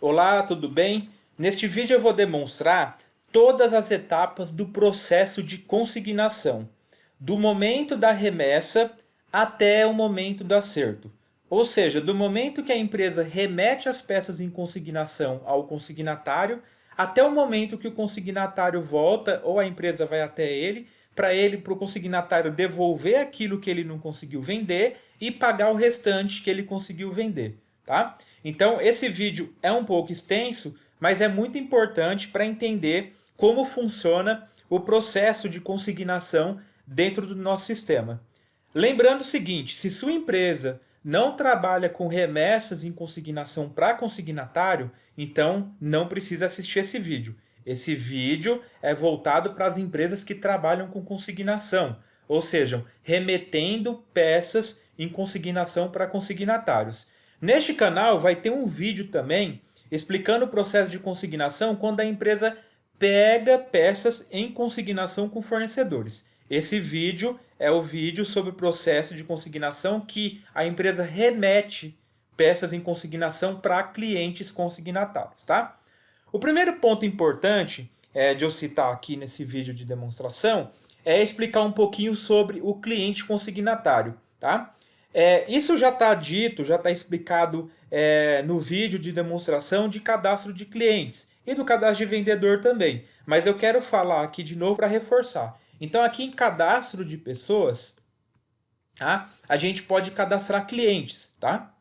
Olá, tudo bem? Neste vídeo eu vou demonstrar todas as etapas do processo de consignação, do momento da remessa até o momento do acerto. Ou seja, do momento que a empresa remete as peças em consignação ao consignatário, até o momento que o consignatário volta ou a empresa vai até ele, para o consignatário devolver aquilo que ele não conseguiu vender e pagar o restante que ele conseguiu vender. Tá? Então, esse vídeo é um pouco extenso, mas é muito importante para entender como funciona o processo de consignação dentro do nosso sistema. Lembrando o seguinte, se sua empresa não trabalha com remessas em consignação para consignatário, então não precisa assistir esse vídeo. Esse vídeo é voltado para as empresas que trabalham com consignação, ou seja, remetendo peças em consignação para consignatários. Neste canal vai ter um vídeo também explicando o processo de consignação quando a empresa pega peças em consignação com fornecedores. Esse vídeo é o vídeo sobre o processo de consignação que a empresa remete peças em consignação para clientes consignatários, tá? O primeiro ponto importante de eu citar aqui nesse vídeo de demonstração é explicar um pouquinho sobre o cliente consignatário, tá? Isso já está dito, já está explicado no vídeo de demonstração de cadastro de clientes e do cadastro de vendedor também. Mas eu quero falar aqui de novo para reforçar. Então, aqui em cadastro de pessoas, tá? A gente pode cadastrar clientes, tá?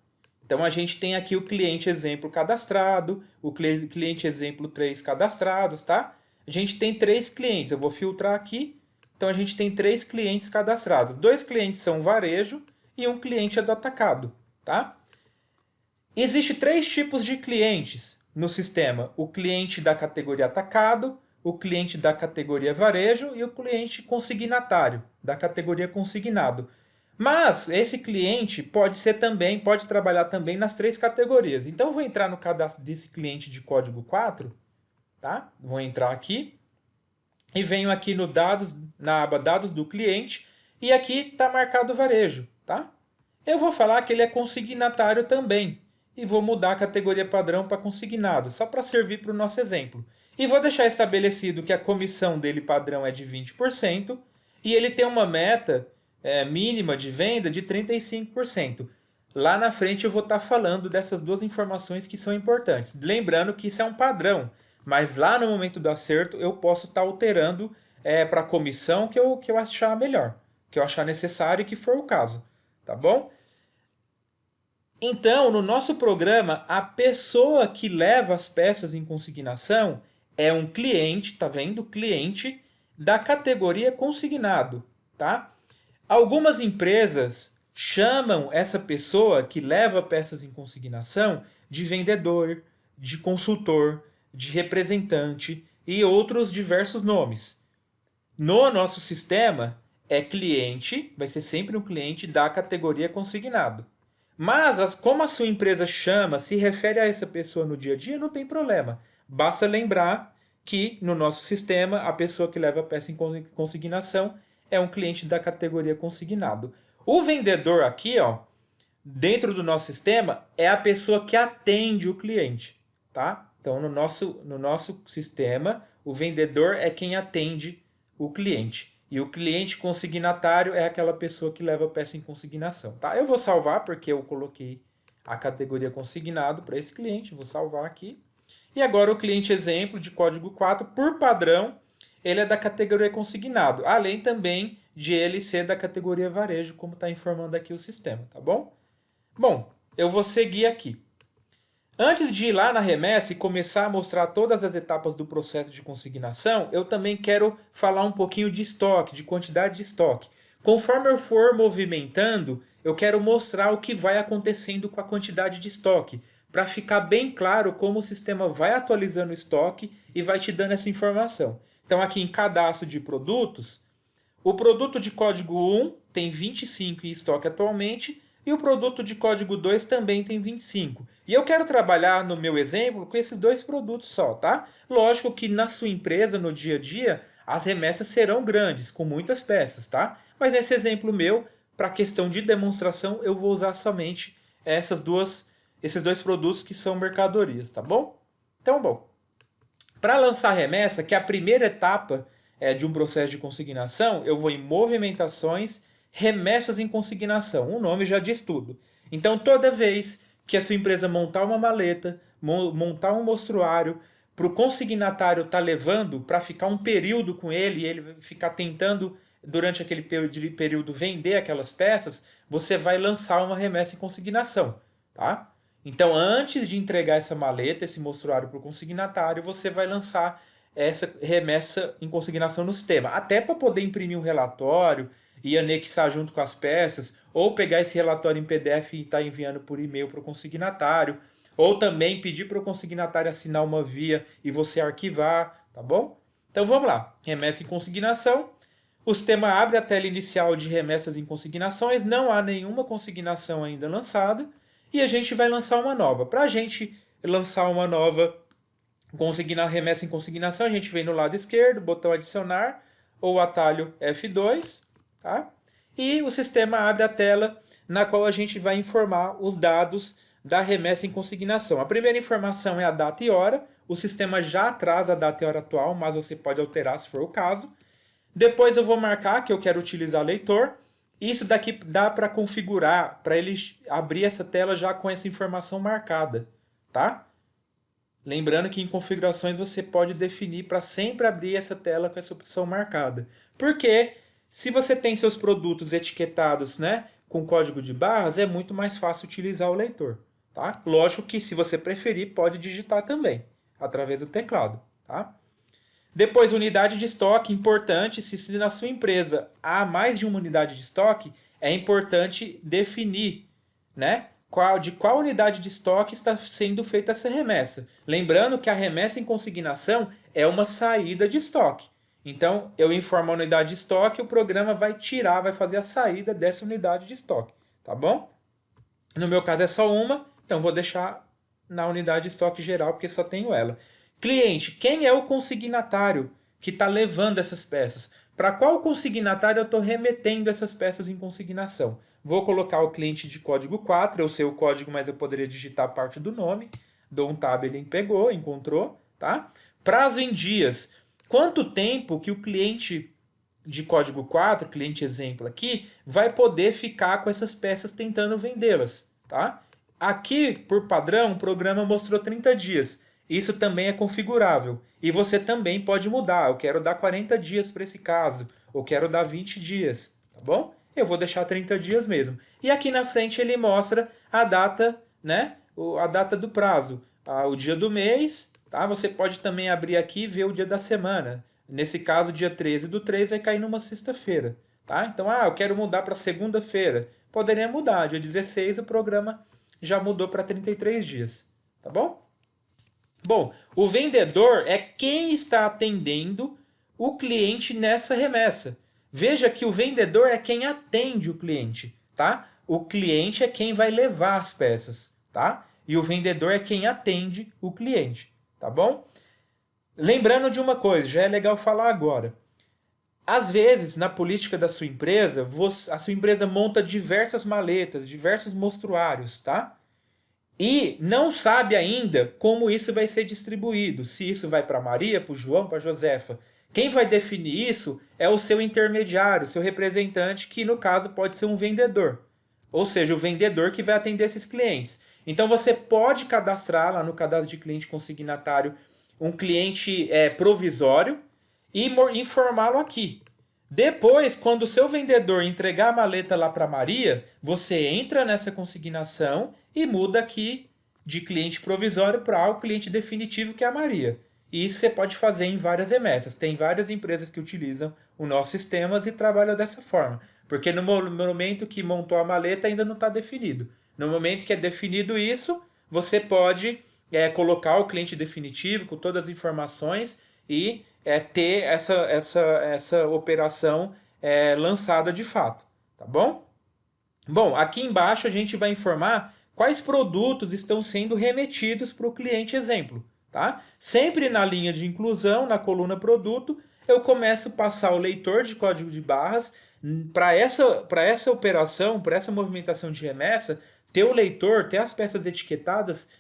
Então, a gente tem aqui o cliente exemplo cadastrado, o cliente exemplo 3 cadastrados, tá? A gente tem 3 clientes, eu vou filtrar aqui. Então, a gente tem 3 clientes cadastrados. 2 clientes são varejo e um cliente é do atacado, tá? Existem 3 tipos de clientes no sistema. O cliente da categoria atacado, o cliente da categoria varejo e o cliente consignatário, da categoria consignado. Mas esse cliente pode trabalhar também nas 3 categorias. Então, eu vou entrar no cadastro desse cliente de código 4, tá? Vou entrar aqui e venho aqui no dados, na aba dados do cliente, e aqui está marcado varejo, tá? Eu vou falar que ele é consignatário também e vou mudar a categoria padrão para consignado, só para servir para o nosso exemplo. E vou deixar estabelecido que a comissão dele padrão é de 20% e ele tem uma meta mínima de venda de 35%. Lá na frente eu vou estar falando dessas duas informações que são importantes. Lembrando que isso é um padrão, mas lá no momento do acerto eu posso estar alterando para a comissão que eu achar melhor, que eu achar necessário e que for o caso. Tá bom? Então, no nosso programa, a pessoa que leva as peças em consignação é um cliente, tá vendo? Cliente da categoria consignado, tá? Algumas empresas chamam essa pessoa que leva peças em consignação de vendedor, de consultor, de representante e outros diversos nomes. No nosso sistema, é cliente, vai ser sempre um cliente da categoria consignado. Mas, como a sua empresa chama, se refere a essa pessoa no dia a dia, não tem problema. Basta lembrar que no nosso sistema, a pessoa que leva a peça em consignação é um cliente da categoria consignado. O vendedor aqui, ó, dentro do nosso sistema, é a pessoa que atende o cliente, tá? Então, no nosso sistema, o vendedor é quem atende o cliente. E o cliente consignatário é aquela pessoa que leva a peça em consignação, tá? Eu vou salvar porque eu coloquei a categoria consignado para esse cliente, vou salvar aqui. E agora o cliente exemplo de código 4, por padrão, ele é da categoria consignado, além também de ele ser da categoria varejo, como está informando aqui o sistema, tá bom? Bom, eu vou seguir aqui. Antes de ir lá na remessa e começar a mostrar todas as etapas do processo de consignação, eu também quero falar um pouquinho de estoque, de quantidade de estoque. Conforme eu for movimentando, eu quero mostrar o que vai acontecendo com a quantidade de estoque, para ficar bem claro como o sistema vai atualizando o estoque e vai te dando essa informação. Então aqui em cadastro de produtos, o produto de código 1 tem 25 em estoque atualmente, e o produto de código 2 também tem 25. E eu quero trabalhar no meu exemplo com esses 2 produtos só, tá? Lógico que na sua empresa, no dia a dia, as remessas serão grandes, com muitas peças, tá? Mas nesse exemplo meu, para questão de demonstração, eu vou usar somente esses dois produtos que são mercadorias, tá bom? Então, bom, para lançar remessa, que é a primeira etapa de um processo de consignação, eu vou em movimentações, remessas em consignação. O nome já diz tudo. Então, toda vez que a sua empresa montar uma maleta, montar um mostruário, para o consignatário estar levando, para ficar um período com ele, e ele ficar tentando, durante aquele período, vender aquelas peças, você vai lançar uma remessa em consignação, tá? Então, antes de entregar essa maleta, esse mostruário para o consignatário, você vai lançar essa remessa em consignação no sistema. Até para poder imprimir um relatório e anexar junto com as peças, ou pegar esse relatório em PDF e estar enviando por e-mail para o consignatário, ou também pedir para o consignatário assinar uma via e você arquivar, tá bom? Então vamos lá, remessa em consignação. O sistema abre a tela inicial de remessas em consignações, não há nenhuma consignação ainda lançada, e a gente vai lançar uma nova. Para a gente lançar uma nova remessa em consignação, a gente vem no lado esquerdo, botão adicionar, ou atalho F2, tá? E o sistema abre a tela na qual a gente vai informar os dados da remessa em consignação. A primeira informação é a data e hora, o sistema já traz a data e hora atual, mas você pode alterar se for o caso. Depois eu vou marcar que eu quero utilizar leitor. Isso daqui dá para configurar, para ele abrir essa tela já com essa informação marcada, tá? Lembrando que em configurações você pode definir para sempre abrir essa tela com essa opção marcada. Porque se você tem seus produtos etiquetados, né, com código de barras, é muito mais fácil utilizar o leitor, tá? Lógico que se você preferir, pode digitar também, através do teclado, tá? Depois, unidade de estoque, importante, se na sua empresa há mais de uma unidade de estoque, é importante definir, né, de qual unidade de estoque está sendo feita essa remessa. Lembrando que a remessa em consignação é uma saída de estoque. Então, eu informo a unidade de estoque, o programa vai tirar, vai fazer a saída dessa unidade de estoque, tá bom? No meu caso é só uma, então vou deixar na unidade de estoque geral, porque só tenho ela. Cliente, quem é o consignatário que está levando essas peças? Para qual consignatário eu estou remetendo essas peças em consignação? Vou colocar o cliente de código 4, eu sei o código, mas eu poderia digitar parte do nome. Dou um tab, ele pegou, encontrou, tá? Prazo em dias. Quanto tempo que o cliente de código 4, cliente exemplo aqui, vai poder ficar com essas peças tentando vendê-las, tá? Aqui, por padrão, o programa mostrou 30 dias. Isso também é configurável. E você também pode mudar. Eu quero dar 40 dias para esse caso. Ou quero dar 20 dias. Tá bom? Eu vou deixar 30 dias mesmo. E aqui na frente ele mostra a data, né? A data do prazo. O dia do mês. Tá? Você pode também abrir aqui e ver o dia da semana. Nesse caso, dia 13/3 vai cair numa sexta-feira. Tá? Então, eu quero mudar para segunda-feira. Poderia mudar. Dia 16 o programa já mudou para 33 dias. Tá bom? Bom, o vendedor é quem está atendendo o cliente nessa remessa. Veja que o vendedor é quem atende o cliente, tá? O cliente é quem vai levar as peças, tá? E o vendedor é quem atende o cliente, tá bom? Lembrando de uma coisa, já é legal falar agora. Às vezes, na política da sua empresa, a sua empresa monta diversas maletas, diversos mostruários, tá? E não sabe ainda como isso vai ser distribuído. Se isso vai para Maria, para o João, para a Josefa. Quem vai definir isso é o seu intermediário, seu representante, que no caso pode ser um vendedor. Ou seja, o vendedor que vai atender esses clientes. Então você pode cadastrar lá no cadastro de cliente consignatário um cliente provisório e informá-lo aqui. Depois, quando o seu vendedor entregar a maleta lá para Maria, você entra nessa consignação e muda aqui de cliente provisório para o cliente definitivo, que é a Maria. E isso você pode fazer em várias remessas. Tem várias empresas que utilizam o nosso sistema e trabalham dessa forma. Porque no momento que montou a maleta ainda não está definido. No momento que é definido isso, você pode colocar o cliente definitivo com todas as informações e ter essa operação lançada de fato, tá bom? Bom, aqui embaixo a gente vai informar quais produtos estão sendo remetidos para o cliente exemplo, tá? Sempre na linha de inclusão, na coluna produto, eu começo a passar o leitor de código de barras para essa operação, para essa movimentação de remessa, ter o leitor, ter as peças etiquetadas,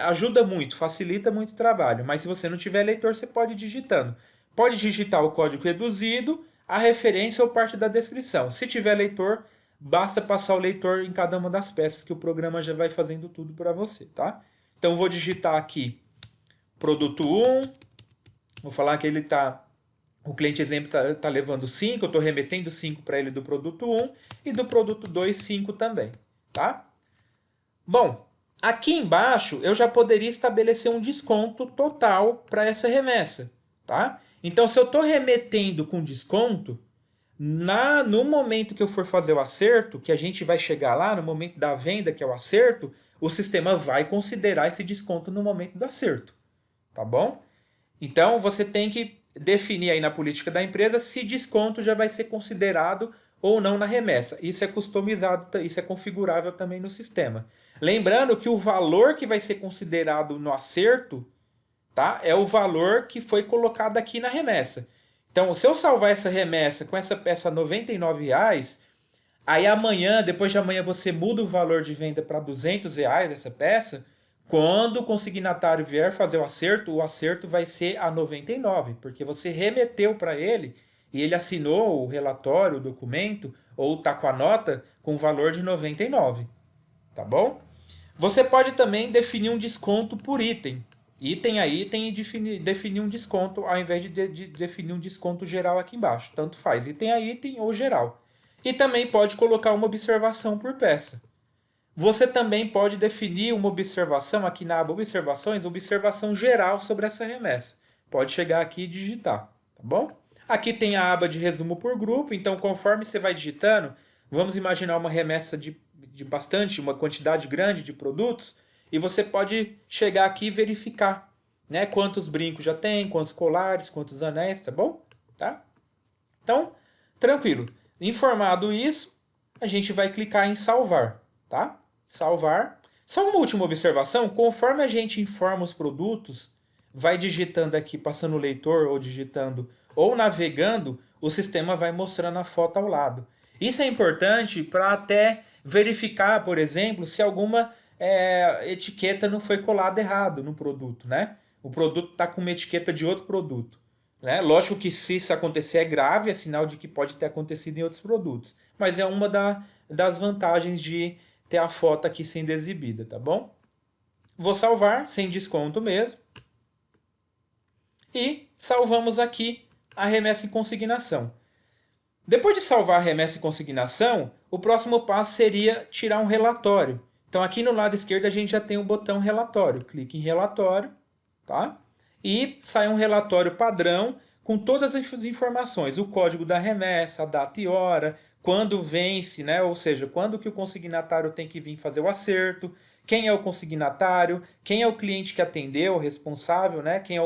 ajuda muito, facilita muito o trabalho. Mas se você não tiver leitor, você pode ir digitando. Pode digitar o código reduzido, a referência ou parte da descrição. Se tiver leitor, basta passar o leitor em cada uma das peças que o programa já vai fazendo tudo para você, tá? Então vou digitar aqui produto 1, vou falar que o cliente exemplo tá levando 5, eu estou remetendo 5 para ele do produto 1 e do produto 2, 5 também, tá? Bom, aqui embaixo eu já poderia estabelecer um desconto total para essa remessa, tá? Então, se eu estou remetendo com desconto, no momento que eu for fazer o acerto, que a gente vai chegar lá, no momento da venda, que é o acerto, o sistema vai considerar esse desconto no momento do acerto, tá bom? Então, você tem que definir aí na política da empresa se desconto já vai ser considerado ou não na remessa. Isso é customizado, isso é configurável também no sistema. Lembrando que o valor que vai ser considerado no acerto, tá, é o valor que foi colocado aqui na remessa. Então, se eu salvar essa remessa com essa peça R$ 99,00, aí amanhã, depois de amanhã, você muda o valor de venda para R$ 200,00 essa peça. Quando o consignatário vier fazer o acerto vai ser a 99, porque você remeteu para ele e ele assinou o relatório, o documento, ou está com a nota com o valor de 99, tá bom? Você pode também definir um desconto por item. Item a item e definir um desconto ao invés de definir um desconto geral aqui embaixo. Tanto faz, item a item ou geral. E também pode colocar uma observação por peça. Você também pode definir uma observação aqui na aba observações, observação geral sobre essa remessa. Pode chegar aqui e digitar, tá bom? Aqui tem a aba de resumo por grupo, então conforme você vai digitando, vamos imaginar uma remessa de bastante, uma quantidade grande de produtos, e você pode chegar aqui e verificar, né, quantos brincos já tem, quantos colares, quantos anéis, tá bom? Tá? Então, tranquilo. Informado isso, a gente vai clicar em salvar, tá? Salvar. Só uma última observação, conforme a gente informa os produtos, vai digitando aqui, passando o leitor ou digitando ou navegando, o sistema vai mostrando a foto ao lado. Isso é importante para até verificar, por exemplo, se alguma etiqueta não foi colada errado no produto, né? O produto está com uma etiqueta de outro produto. Né? Lógico que se isso acontecer é grave, é sinal de que pode ter acontecido em outros produtos. Mas é uma das vantagens de ter a foto aqui sendo exibida, tá bom? Vou salvar, sem desconto mesmo. E salvamos aqui a remessa em consignação. Depois de salvar a remessa em consignação, o próximo passo seria tirar um relatório. Então aqui no lado esquerdo a gente já tem o botão relatório. Clique em relatório, tá? E sai um relatório padrão com todas as informações, o código da remessa, a data e hora, quando vence, né? Ou seja, quando que o consignatário tem que vir fazer o acerto, quem é o consignatário, quem é o cliente que atendeu, o responsável, né? Quem é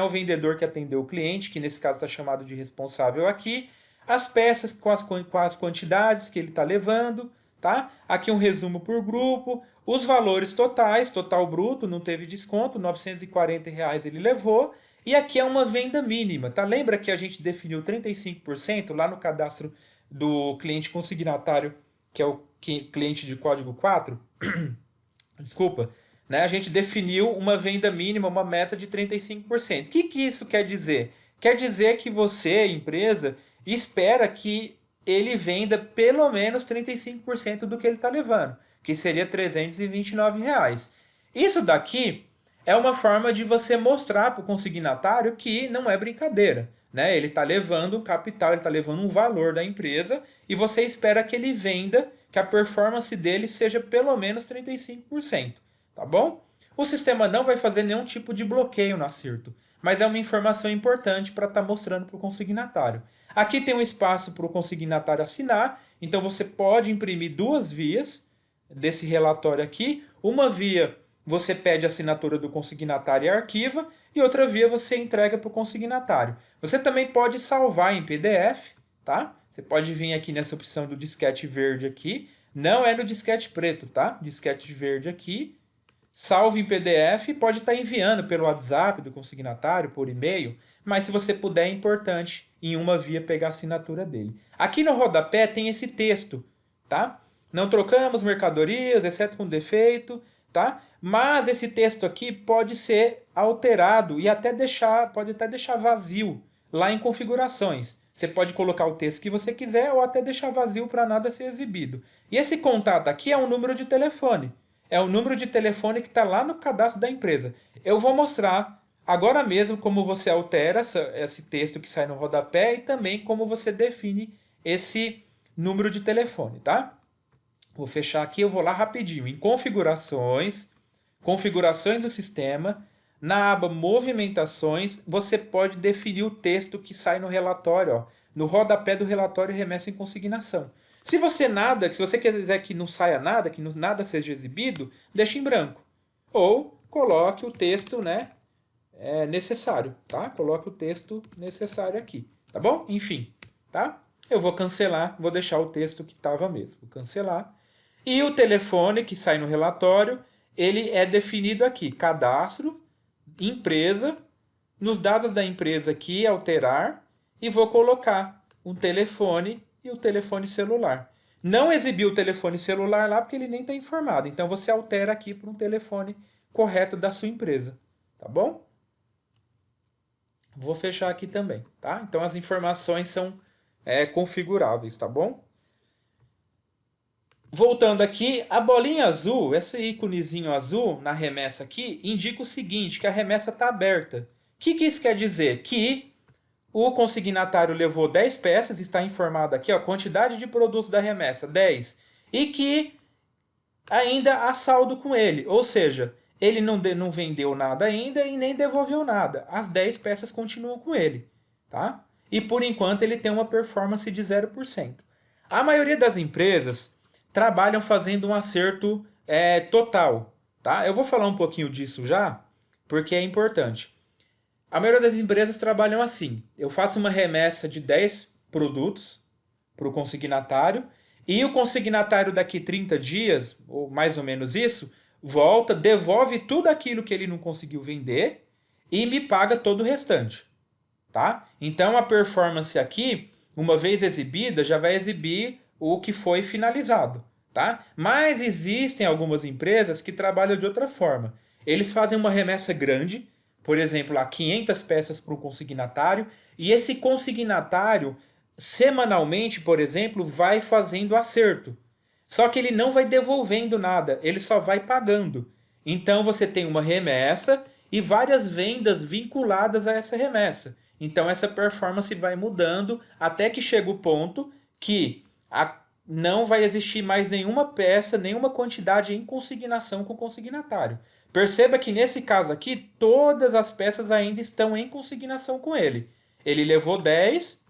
o vendedor que atendeu o cliente, que nesse caso está chamado de responsável aqui, as peças com as quantidades que ele está levando, tá? Aqui um resumo por grupo, os valores totais, total bruto, não teve desconto, R$ 940,00 ele levou, e aqui é uma venda mínima, tá? Lembra que a gente definiu 35% lá no cadastro do cliente consignatário, que é o cliente de código 4? Desculpa, né? A gente definiu uma venda mínima, uma meta de 35%. O que isso quer dizer? Quer dizer que você, empresa, espera que ele venda pelo menos 35% do que ele está levando, que seria R$ 329,00. Isso daqui é uma forma de você mostrar para o consignatário que não é brincadeira. Né? Ele está levando um capital, ele está levando um valor da empresa e você espera que ele venda, que a performance dele seja pelo menos 35%. Tá bom? O sistema não vai fazer nenhum tipo de bloqueio no acerto, mas é uma informação importante para estar mostrando para o consignatário. Aqui tem um espaço para o consignatário assinar, então você pode imprimir duas vias desse relatório aqui. Uma via você pede a assinatura do consignatário e arquiva, e outra via você entrega para o consignatário. Você também pode salvar em PDF, tá? Você pode vir aqui nessa opção do disquete verde aqui, não é no disquete preto, tá? Disquete verde aqui, salve em PDF, pode estar enviando pelo WhatsApp do consignatário, por e-mail, mas se você puder é importante em uma via pegar a assinatura dele. Aqui no rodapé tem esse texto, tá? Não trocamos mercadorias, exceto com defeito, tá? Mas esse texto aqui pode ser alterado e pode até deixar vazio lá em configurações. Você pode colocar o texto que você quiser ou até deixar vazio para nada ser exibido. E esse contato aqui é um número de telefone. É o número de telefone que está lá no cadastro da empresa. Eu vou mostrar agora mesmo como você altera esse texto que sai no rodapé e também como você define esse número de telefone, tá? Vou fechar aqui, eu vou lá rapidinho. Em configurações, configurações do sistema, na aba movimentações, você pode definir o texto que sai no relatório, ó, no rodapé do relatório remessa em consignação. Se você quiser que não saia nada, que nada seja exibido, deixe em branco. Ou coloque o texto, né, necessário, tá? Coloque o texto necessário aqui, tá bom? Enfim, tá? Eu vou cancelar, vou deixar o texto que estava mesmo. Vou cancelar. E o telefone que sai no relatório, ele é definido aqui, cadastro, empresa, nos dados da empresa aqui, alterar, e vou colocar um telefone e o telefone celular. Não exibir o telefone celular lá porque ele nem está informado. Então você altera aqui para um telefone correto da sua empresa, tá bom? Vou fechar aqui também, tá? Então as informações são configuráveis, tá bom? Voltando aqui, a bolinha azul, esse íconezinho azul na remessa aqui, indica o seguinte, que a remessa está aberta. O que isso quer dizer? Que o consignatário levou 10 peças, está informado aqui, ó, quantidade de produtos da remessa, 10. E que ainda há saldo com ele, ou seja, ele não vendeu nada ainda e nem devolveu nada. As 10 peças continuam com ele, tá? E por enquanto ele tem uma performance de 0%. A maioria das empresas trabalham fazendo um acerto total, tá? Eu vou falar um pouquinho disso já, porque é importante. A maioria das empresas trabalham assim. Eu faço uma remessa de 10 produtos para o consignatário e o consignatário daqui 30 dias, ou mais ou menos isso, volta, devolve tudo aquilo que ele não conseguiu vender e me paga todo o restante, tá? Então a performance aqui, uma vez exibida, já vai exibir o que foi finalizado, tá? Mas existem algumas empresas que trabalham de outra forma. Eles fazem uma remessa grande, por exemplo, a 500 peças para um consignatário, e esse consignatário, semanalmente, por exemplo, vai fazendo acerto. Só que ele não vai devolvendo nada, ele só vai pagando. Então você tem uma remessa e várias vendas vinculadas a essa remessa. Então essa performance vai mudando até que chega o ponto que não vai existir mais nenhuma peça, nenhuma quantidade em consignação com o consignatário. Perceba que nesse caso aqui, todas as peças ainda estão em consignação com ele. Ele levou 10,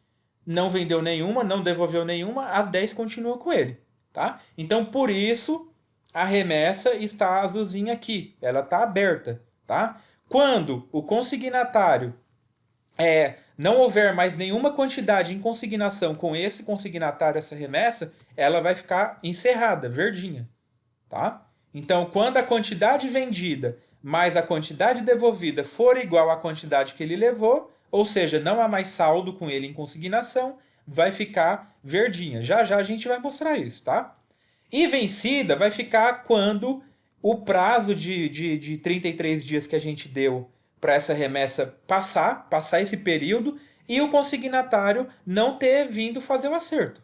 não vendeu nenhuma, não devolveu nenhuma, as 10 continuam com ele, tá? Então, por isso, a remessa está azulzinha aqui, ela está aberta, tá? Quando o consignatário não houver mais nenhuma quantidade em consignação com esse consignatário, essa remessa, ela vai ficar encerrada, verdinha, tá? Então, quando a quantidade vendida mais a quantidade devolvida for igual à quantidade que ele levou, ou seja, não há mais saldo com ele em consignação, vai ficar verdinha. Já já a gente vai mostrar isso, tá? E vencida vai ficar quando o prazo de 33 dias que a gente deu para essa remessa passar esse período e o consignatário não ter vindo fazer o acerto,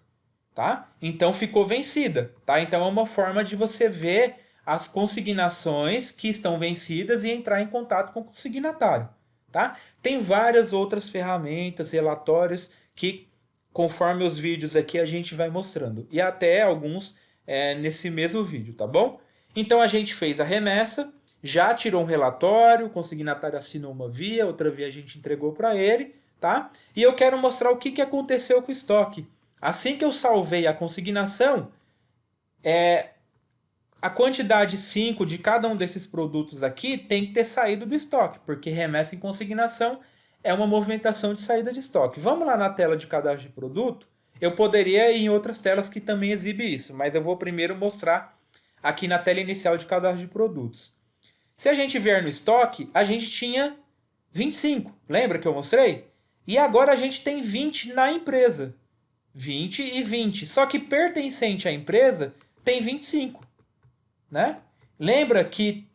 tá? Então ficou vencida, tá? Então é uma forma de você ver as consignações que estão vencidas e entrar em contato com o consignatário, tá? Tem várias outras ferramentas, relatórios que, conforme os vídeos aqui, a gente vai mostrando. E até alguns nesse mesmo vídeo, tá bom? Então a gente fez a remessa, já tirou um relatório, o consignatário assinou uma via, outra via a gente entregou para ele, tá? E eu quero mostrar o que aconteceu com o estoque. Assim que eu salvei a consignação, a quantidade 5 de cada um desses produtos aqui tem que ter saído do estoque, porque remessa em consignação é uma movimentação de saída de estoque. Vamos lá na tela de cadastro de produto. Eu poderia ir em outras telas que também exibe isso, mas eu vou primeiro mostrar aqui na tela inicial de cadastro de produtos. Se a gente vier no estoque, a gente tinha 25, lembra que eu mostrei? E agora a gente tem 20 na empresa. 20 e 20. Só que pertencente à empresa tem 25, né? Lembra que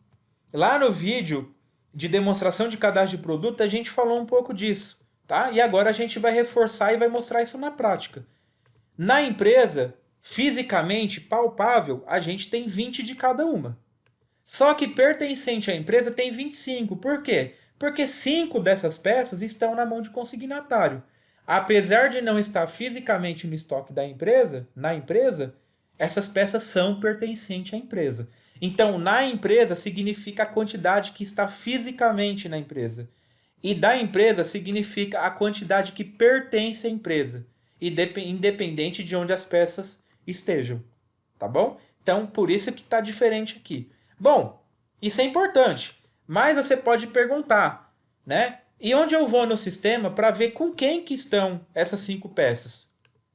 lá no vídeo de demonstração de cadastro de produto a gente falou um pouco disso, tá? E agora a gente vai reforçar e vai mostrar isso na prática. Na empresa, fisicamente, palpável, a gente tem 20 de cada uma. Só que pertencente à empresa tem 25. Por quê? Porque 5 dessas peças estão na mão de consignatário. Apesar de não estar fisicamente no estoque da empresa, na empresa, essas peças são pertencentes à empresa. Então, na empresa significa a quantidade que está fisicamente na empresa. E da empresa significa a quantidade que pertence à empresa, independente de onde as peças estejam. Tá bom? Então, por isso que está diferente aqui. Bom, isso é importante, mas você pode perguntar, né? E onde eu vou no sistema para ver com quem que estão essas 5 peças?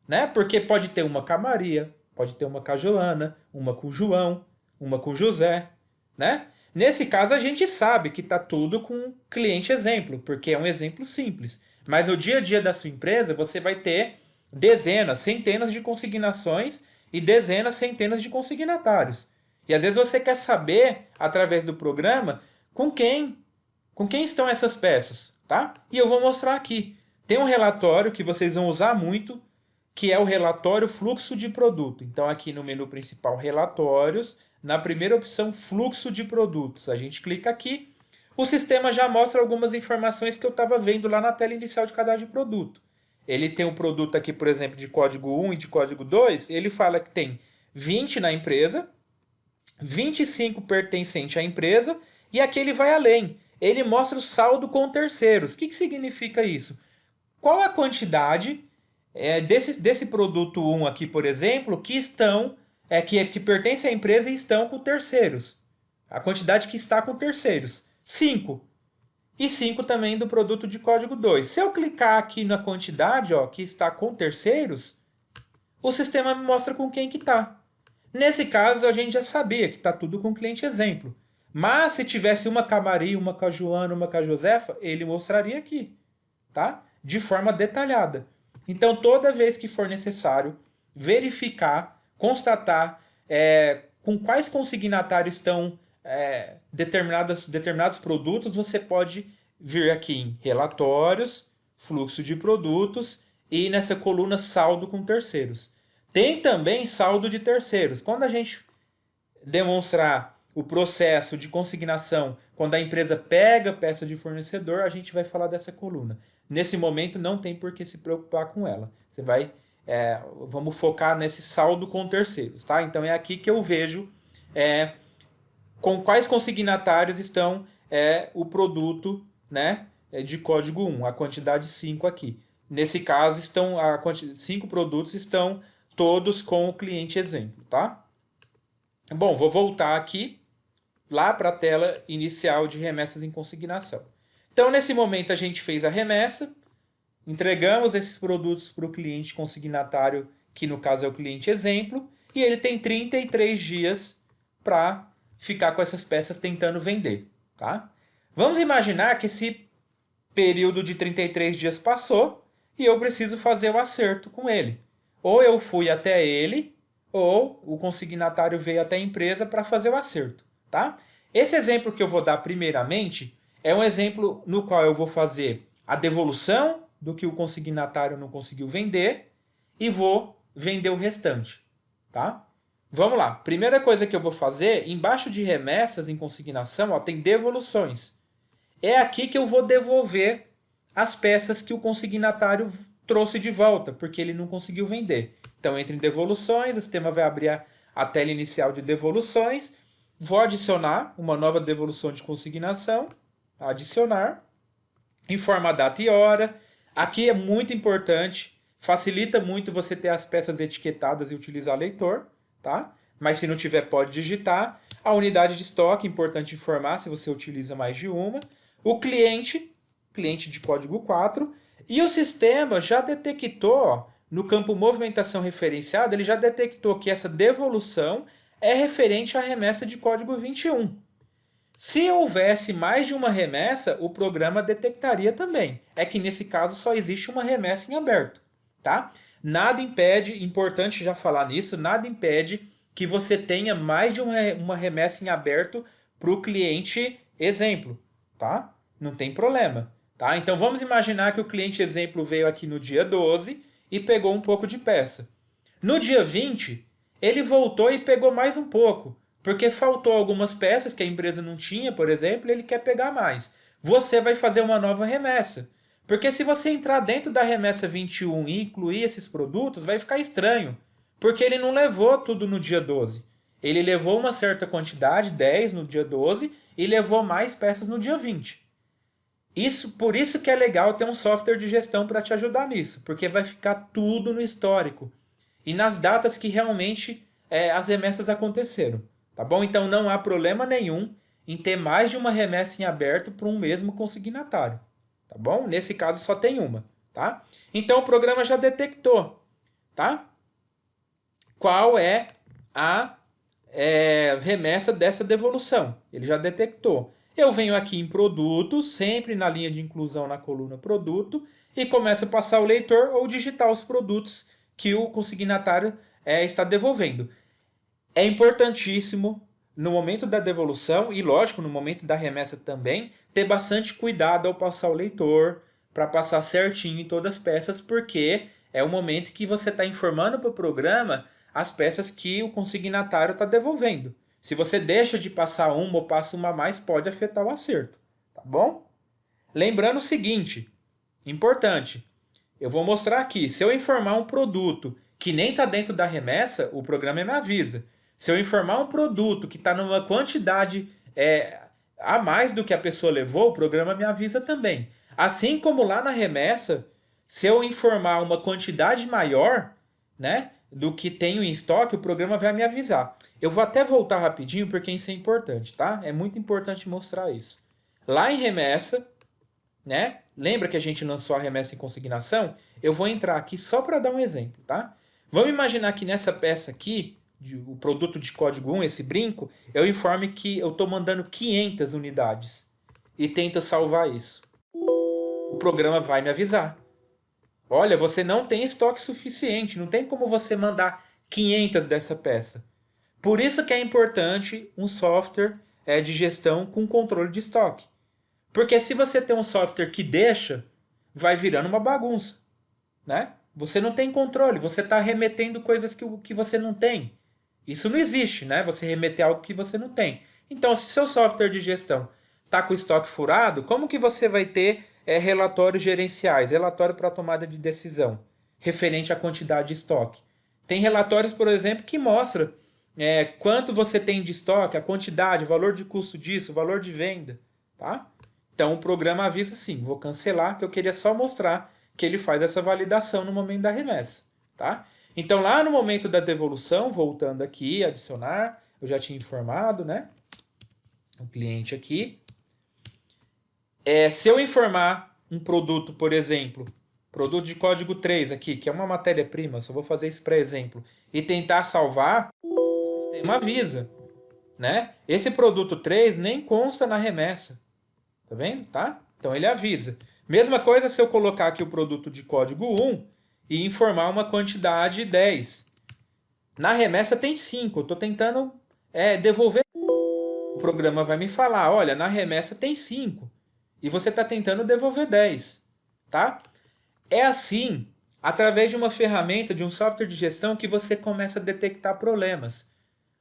Né? Porque pode ter uma com a Maria, pode ter uma com a Joana, uma com o João, uma com o José, né? Nesse caso a gente sabe que está tudo com cliente exemplo, porque é um exemplo simples. Mas no dia a dia da sua empresa você vai ter dezenas, centenas de consignações e dezenas, centenas de consignatários. E às vezes você quer saber, através do programa, com quem estão essas peças, tá? E eu vou mostrar aqui. Tem um relatório que vocês vão usar muito, que é o relatório fluxo de produto. Então aqui no menu principal relatórios, na primeira opção fluxo de produtos, a gente clica aqui, o sistema já mostra algumas informações que eu estava vendo lá na tela inicial de cadastro de produto. Ele tem um produto aqui, por exemplo, de código 1 e de código 2, ele fala que tem 20 na empresa, 25 pertencente à empresa, e aqui ele vai além. Ele mostra o saldo com terceiros. O que significa isso? Qual a quantidade desse produto 1 aqui, por exemplo, que pertence à empresa e estão com terceiros? A quantidade que está com terceiros. 5. E 5 também do produto de código 2. Se eu clicar aqui na quantidade que está com terceiros, o sistema me mostra com quem que está. Nesse caso, a gente já sabia que está tudo com cliente exemplo. Mas se tivesse uma com a Maria, uma com a Joana, uma com a Josefa, ele mostraria aqui, tá? De forma detalhada. Então, toda vez que for necessário verificar, constatar com quais consignatários estão determinados produtos, você pode vir aqui em relatórios, fluxo de produtos e nessa coluna saldo com terceiros. Tem também saldo de terceiros. Quando a gente demonstrar o processo de consignação, quando a empresa pega peça de fornecedor, a gente vai falar dessa coluna. Nesse momento não tem por que se preocupar com ela. Você vai, vamos focar nesse saldo com terceiros, tá? Então é aqui que eu vejo com quais consignatários estão o produto, né, de código 1, a quantidade 5 aqui. Nesse caso, 5 produtos estão todos com o cliente exemplo, tá? Bom, vou voltar aqui lá para a tela inicial de remessas em consignação. Então, nesse momento, a gente fez a remessa, entregamos esses produtos para o cliente consignatário, que no caso é o cliente exemplo, e ele tem 33 dias para ficar com essas peças tentando vender, tá? Vamos imaginar que esse período de 33 dias passou e eu preciso fazer o acerto com ele. Ou eu fui até ele, ou o consignatário veio até a empresa para fazer o acerto, tá? Esse exemplo que eu vou dar primeiramente é um exemplo no qual eu vou fazer a devolução do que o consignatário não conseguiu vender e vou vender o restante, tá? Vamos lá. Primeira coisa que eu vou fazer, embaixo de remessas em consignação, tem devoluções. É aqui que eu vou devolver as peças que o consignatário trouxe de volta, porque ele não conseguiu vender. Então, entra em devoluções, o sistema vai abrir a tela inicial de devoluções, vou adicionar uma nova devolução de consignação, adicionar, informa a data e hora. Aqui é muito importante, facilita muito você ter as peças etiquetadas e utilizar leitor, tá? Mas se não tiver, pode digitar. A unidade de estoque, importante informar se você utiliza mais de uma. O cliente de código 4, e o sistema já detectou, no campo movimentação referenciada, ele já detectou que essa devolução é referente à remessa de código 21. Se houvesse mais de uma remessa, o programa detectaria também. É que nesse caso só existe uma remessa em aberto, tá? Nada impede, importante já falar nisso, nada impede que você tenha mais de uma remessa em aberto para o cliente exemplo, tá? Não tem problema, tá? Então vamos imaginar que o cliente exemplo veio aqui no dia 12 e pegou um pouco de peça. No dia 20, ele voltou e pegou mais um pouco, porque faltou algumas peças que a empresa não tinha, por exemplo, e ele quer pegar mais. Você vai fazer uma nova remessa. Porque se você entrar dentro da remessa 21 e incluir esses produtos, vai ficar estranho. Porque ele não levou tudo no dia 12. Ele levou uma certa quantidade, 10 no dia 12, e levou mais peças no dia 20. Por isso que é legal ter um software de gestão para te ajudar nisso, porque vai ficar tudo no histórico e nas datas que realmente as remessas aconteceram, tá bom? Então não há problema nenhum em ter mais de uma remessa em aberto para um mesmo consignatário, tá bom? Nesse caso só tem uma, tá? Então o programa já detectou, tá? Qual é a remessa dessa devolução? Ele já detectou. Eu venho aqui em produto, sempre na linha de inclusão na coluna produto, e começo a passar o leitor ou digitar os produtos que o consignatário está devolvendo. É importantíssimo no momento da devolução e, lógico, no momento da remessa também, ter bastante cuidado ao passar o leitor para passar certinho em todas as peças, porque é o momento que você está informando para o programa as peças que o consignatário está devolvendo. Se você deixa de passar uma ou passa uma a mais, pode afetar o acerto, tá bom? Lembrando o seguinte, importante, eu vou mostrar aqui, se eu informar um produto que nem está dentro da remessa, o programa me avisa. Se eu informar um produto que está numa quantidade a mais do que a pessoa levou, o programa me avisa também. Assim como lá na remessa, se eu informar uma quantidade maior, né, do que tenho em estoque, o programa vai me avisar. Eu vou até voltar rapidinho porque isso é importante, tá? É muito importante mostrar isso. Lá em remessa, né? Lembra que a gente lançou a remessa em consignação? Eu vou entrar aqui só para dar um exemplo, tá? Vamos imaginar que nessa peça aqui, o produto de código 1, esse brinco, eu informe que eu estou mandando 500 unidades e tento salvar isso. O programa vai me avisar. Olha, você não tem estoque suficiente, não tem como você mandar 500 dessa peça. Por isso que é importante um software de gestão com controle de estoque. Porque se você tem um software que deixa, vai virando uma bagunça, né? Você não tem controle, você está remetendo coisas que você não tem. Isso não existe, né? Você remeter algo que você não tem. Então, se seu software de gestão está com o estoque furado, como que você vai ter relatórios gerenciais, relatório para tomada de decisão, referente à quantidade de estoque? Tem relatórios, por exemplo, que mostra quanto você tem de estoque, a quantidade, o valor de custo disso, o valor de venda, tá? Então o programa avisa assim, vou cancelar, que eu queria só mostrar que ele faz essa validação no momento da remessa, tá? Então lá no momento da devolução, voltando aqui, adicionar, eu já tinha informado, né? O cliente aqui. Se eu informar um produto, por exemplo, produto de código 3 aqui, que é uma matéria-prima, só vou fazer isso para exemplo, e tentar salvar, o sistema avisa, né? Esse produto 3 nem consta na remessa. Tá vendo? Tá? Então ele avisa. Mesma coisa se eu colocar aqui o produto de código 1 e informar uma quantidade 10. Na remessa tem 5. Eu estou tentando devolver. O programa vai me falar, olha, na remessa tem 5. E você está tentando devolver 10. Tá? É assim, através de uma ferramenta, de um software de gestão, que você começa a detectar problemas.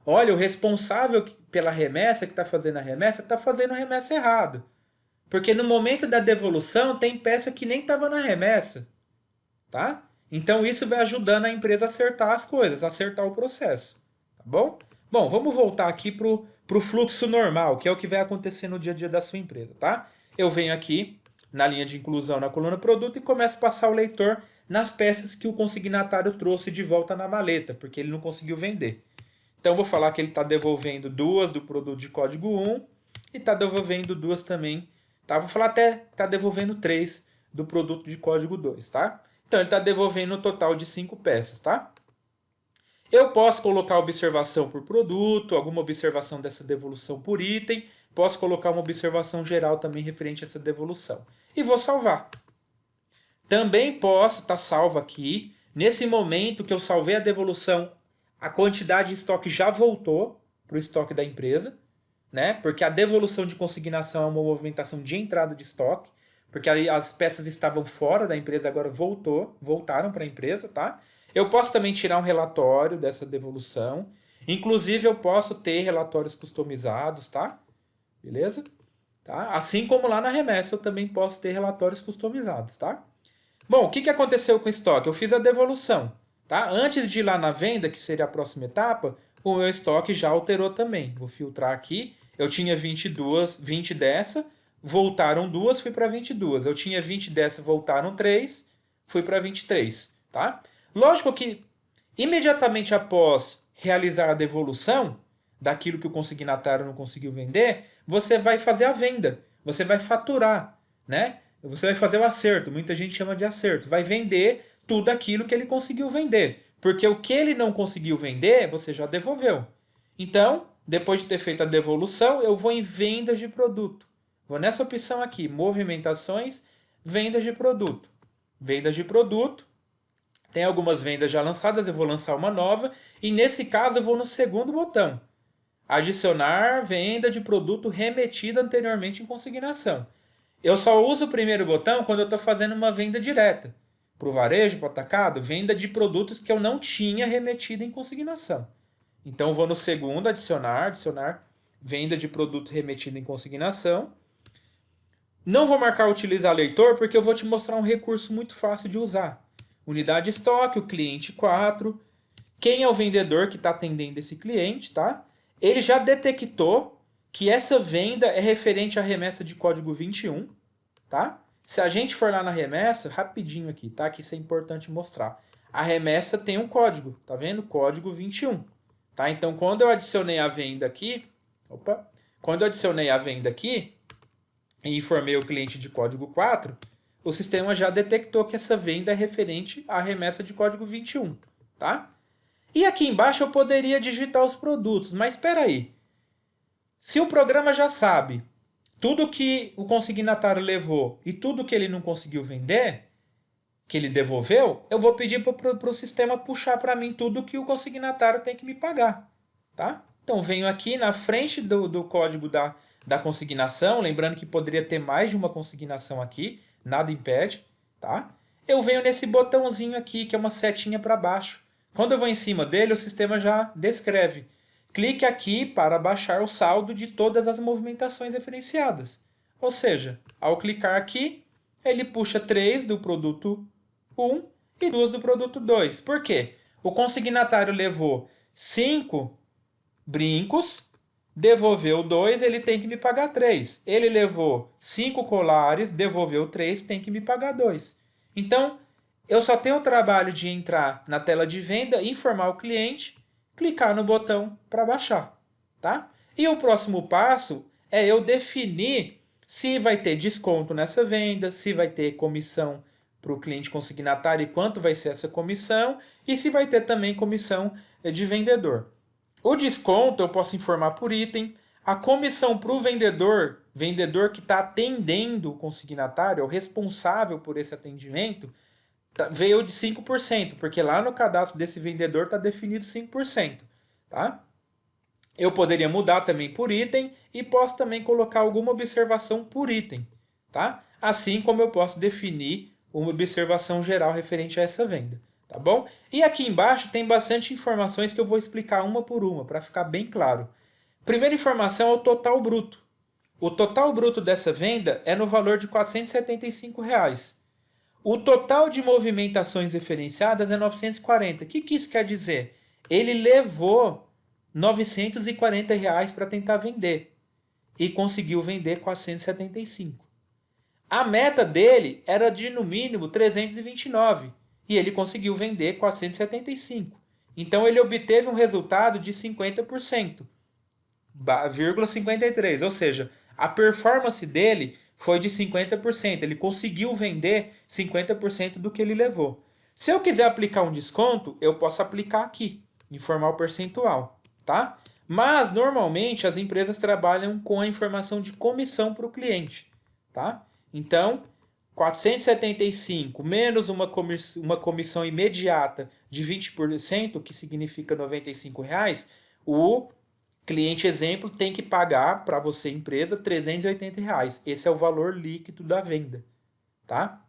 Olha, o responsável pela remessa, que está fazendo a remessa errado. Porque no momento da devolução tem peça que nem estava na remessa, tá? Então isso vai ajudando a empresa a acertar as coisas, a acertar o processo, tá bom? Bom, vamos voltar aqui pro fluxo normal, que é o que vai acontecer no dia a dia da sua empresa, tá? Eu venho aqui na linha de inclusão na coluna produto e começo a passar o leitor nas peças que o consignatário trouxe de volta na maleta, porque ele não conseguiu vender. Então eu vou falar que ele está devolvendo 2 do produto de código 1 e está devolvendo 2 também. Tá? Vou falar até que está devolvendo 3 do produto de código 2, tá? Então ele está devolvendo um total de 5 peças, tá? Eu posso colocar observação por produto, alguma observação dessa devolução por item, posso colocar uma observação geral também referente a essa devolução. E vou salvar. Também posso estar salvo aqui, nesse momento que eu salvei a devolução, a quantidade de estoque já voltou para o estoque da empresa, né? Porque a devolução de consignação é uma movimentação de entrada de estoque, porque aí as peças estavam fora da empresa, agora voltaram para a empresa, tá? Eu posso também tirar um relatório dessa devolução. Inclusive, eu posso ter relatórios customizados, tá? Beleza? Tá? Assim como lá na remessa, eu também posso ter relatórios customizados, tá? Bom, o que, que aconteceu com o estoque? Eu fiz a devolução, tá? Antes de ir lá na venda, que seria a próxima etapa, o meu estoque já alterou também. Vou filtrar aqui. Eu tinha 22, 20 dessa, voltaram duas, fui para 22. Eu tinha 20 dessa, voltaram 3, fui para 23, tá? Lógico que imediatamente após realizar a devolução daquilo que o consignatário não conseguiu vender, você vai fazer a venda, você vai faturar, né? Você vai fazer o acerto, muita gente chama de acerto. Vai vender tudo aquilo que ele conseguiu vender. Porque o que ele não conseguiu vender, você já devolveu. Então, depois de ter feito a devolução, eu vou em vendas de produto. Vou nessa opção aqui, movimentações, vendas de produto. Vendas de produto. Tem algumas vendas já lançadas, eu vou lançar uma nova. E nesse caso, eu vou no segundo botão. Adicionar venda de produto remetido anteriormente em consignação. Eu só uso o primeiro botão quando eu estou fazendo uma venda direta. Para o varejo, para o atacado, venda de produtos que eu não tinha remetido em consignação. Então, eu vou no segundo, adicionar, venda de produto remetido em consignação. Não vou marcar utilizar leitor porque eu vou te mostrar um recurso muito fácil de usar. Unidade estoque, o cliente 4. Quem é o vendedor que está atendendo esse cliente, tá? Ele já detectou que essa venda é referente à remessa de código 21, tá? Se a gente for lá na remessa, rapidinho aqui, tá? Que isso é importante mostrar. A remessa tem um código, tá vendo? Código 21, tá? Então, quando eu adicionei a venda aqui, quando eu adicionei a venda aqui e informei o cliente de código 4, o sistema já detectou que essa venda é referente à remessa de código 21, tá? E aqui embaixo eu poderia digitar os produtos, mas espera aí. Se o programa já sabe tudo que o consignatário levou e tudo que ele não conseguiu vender, que ele devolveu, eu vou pedir para o sistema puxar para mim tudo que o consignatário tem que me pagar, tá? Então venho aqui na frente do código da consignação, lembrando que poderia ter mais de uma consignação aqui, nada impede, tá? Eu venho nesse botãozinho aqui, que é uma setinha para baixo. Quando eu vou em cima dele, o sistema já descreve. Clique aqui para baixar o saldo de todas as movimentações referenciadas. Ou seja, ao clicar aqui, ele puxa 3 do produto 1 e 2 do produto 2. Por quê? O consignatário levou 5 brincos, devolveu 2, ele tem que me pagar 3. Ele levou 5 colares, devolveu 3, tem que me pagar 2. Então, eu só tenho o trabalho de entrar na tela de venda, informar o cliente, clicar no botão para baixar, tá? E o próximo passo é eu definir se vai ter desconto nessa venda, se vai ter comissão para o cliente consignatário e quanto vai ser essa comissão, e se vai ter também comissão de vendedor. O desconto eu posso informar por item. A comissão para o vendedor, vendedor que está atendendo o consignatário, é o responsável por esse atendimento, veio de 5%, porque lá no cadastro desse vendedor está definido 5%. Tá? Eu poderia mudar também por item e posso também colocar alguma observação por item. Tá? Assim como eu posso definir uma observação geral referente a essa venda. Tá bom? E aqui embaixo tem bastante informações que eu vou explicar uma por uma, para ficar bem claro. Primeira informação é o total bruto. O total bruto dessa venda é no valor de R$ 475. O total de movimentações referenciadas é 940. O que isso quer dizer? Ele levou R$ 940 para tentar vender e conseguiu vender 475. A meta dele era de no mínimo 329 e ele conseguiu vender 475. Então ele obteve um resultado de 50%, 53, ou seja, a performance dele foi de 50%. Ele conseguiu vender 50% do que ele levou. Se eu quiser aplicar um desconto, eu posso aplicar aqui, informar o percentual, tá? Mas normalmente as empresas trabalham com a informação de comissão para o cliente, tá? Então, 475 menos uma comissão imediata de 20%, que significa R$ 95, o cliente exemplo tem que pagar para você, empresa, R$ 380. Esse é o valor líquido da venda, tá?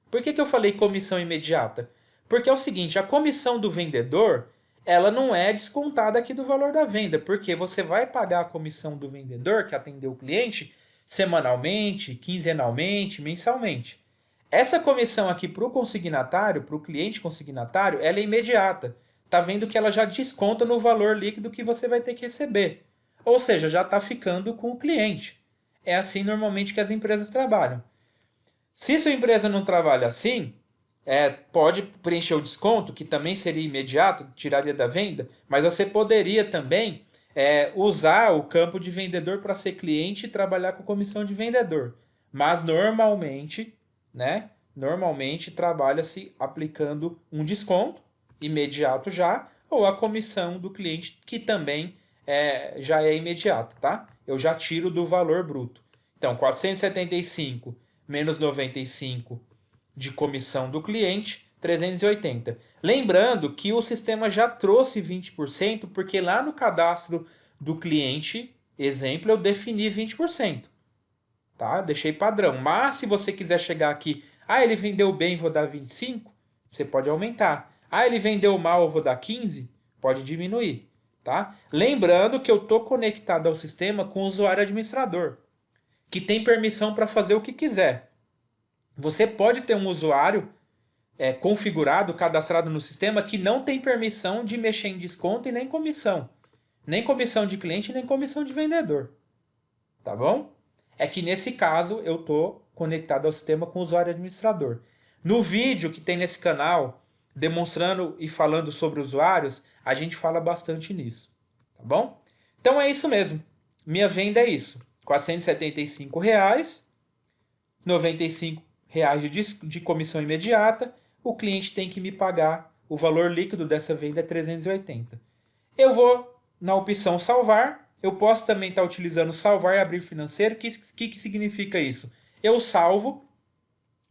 Por que eu falei comissão imediata? Porque é o seguinte, a comissão do vendedor, ela não é descontada aqui do valor da venda, porque você vai pagar a comissão do vendedor que atendeu o cliente semanalmente, quinzenalmente, mensalmente. Essa comissão aqui para o consignatário, para o cliente consignatário, ela é imediata. Tá vendo que ela já desconta no valor líquido que você vai ter que receber. Ou seja, já está ficando com o cliente. É assim normalmente que as empresas trabalham. Se sua empresa não trabalha assim, pode preencher o desconto, que também seria imediato, tiraria da venda, mas você poderia também usar o campo de vendedor para ser cliente e trabalhar com comissão de vendedor. Mas normalmente, né? Normalmente trabalha-se aplicando um desconto imediato já, ou a comissão do cliente, que também já é imediato, tá? Eu já tiro do valor bruto. Então, 475 menos 95 de comissão do cliente, 380. Lembrando que o sistema já trouxe 20%, porque lá no cadastro do cliente, exemplo, eu defini 20%. Tá? Deixei padrão. Mas se você quiser chegar aqui, ele vendeu bem, vou dar 25, você pode aumentar. Ele vendeu mal, eu vou dar 15, pode diminuir. Tá? Lembrando que eu estou conectado ao sistema com o usuário administrador, que tem permissão para fazer o que quiser. Você pode ter um usuário configurado, cadastrado no sistema, que não tem permissão de mexer em desconto e nem comissão. Nem comissão de cliente, nem comissão de vendedor. Tá bom? É que nesse caso eu estou conectado ao sistema com o usuário administrador. No vídeo que tem nesse canal, demonstrando e falando sobre usuários, a gente fala bastante nisso. Tá bom? Então é isso mesmo. Minha venda é isso. R$ 475, R$ 95 de comissão imediata. O cliente tem que me pagar. O valor líquido dessa venda é 380. Eu vou na opção salvar. Eu posso também estar utilizando salvar e abrir financeiro. O que significa isso? Eu salvo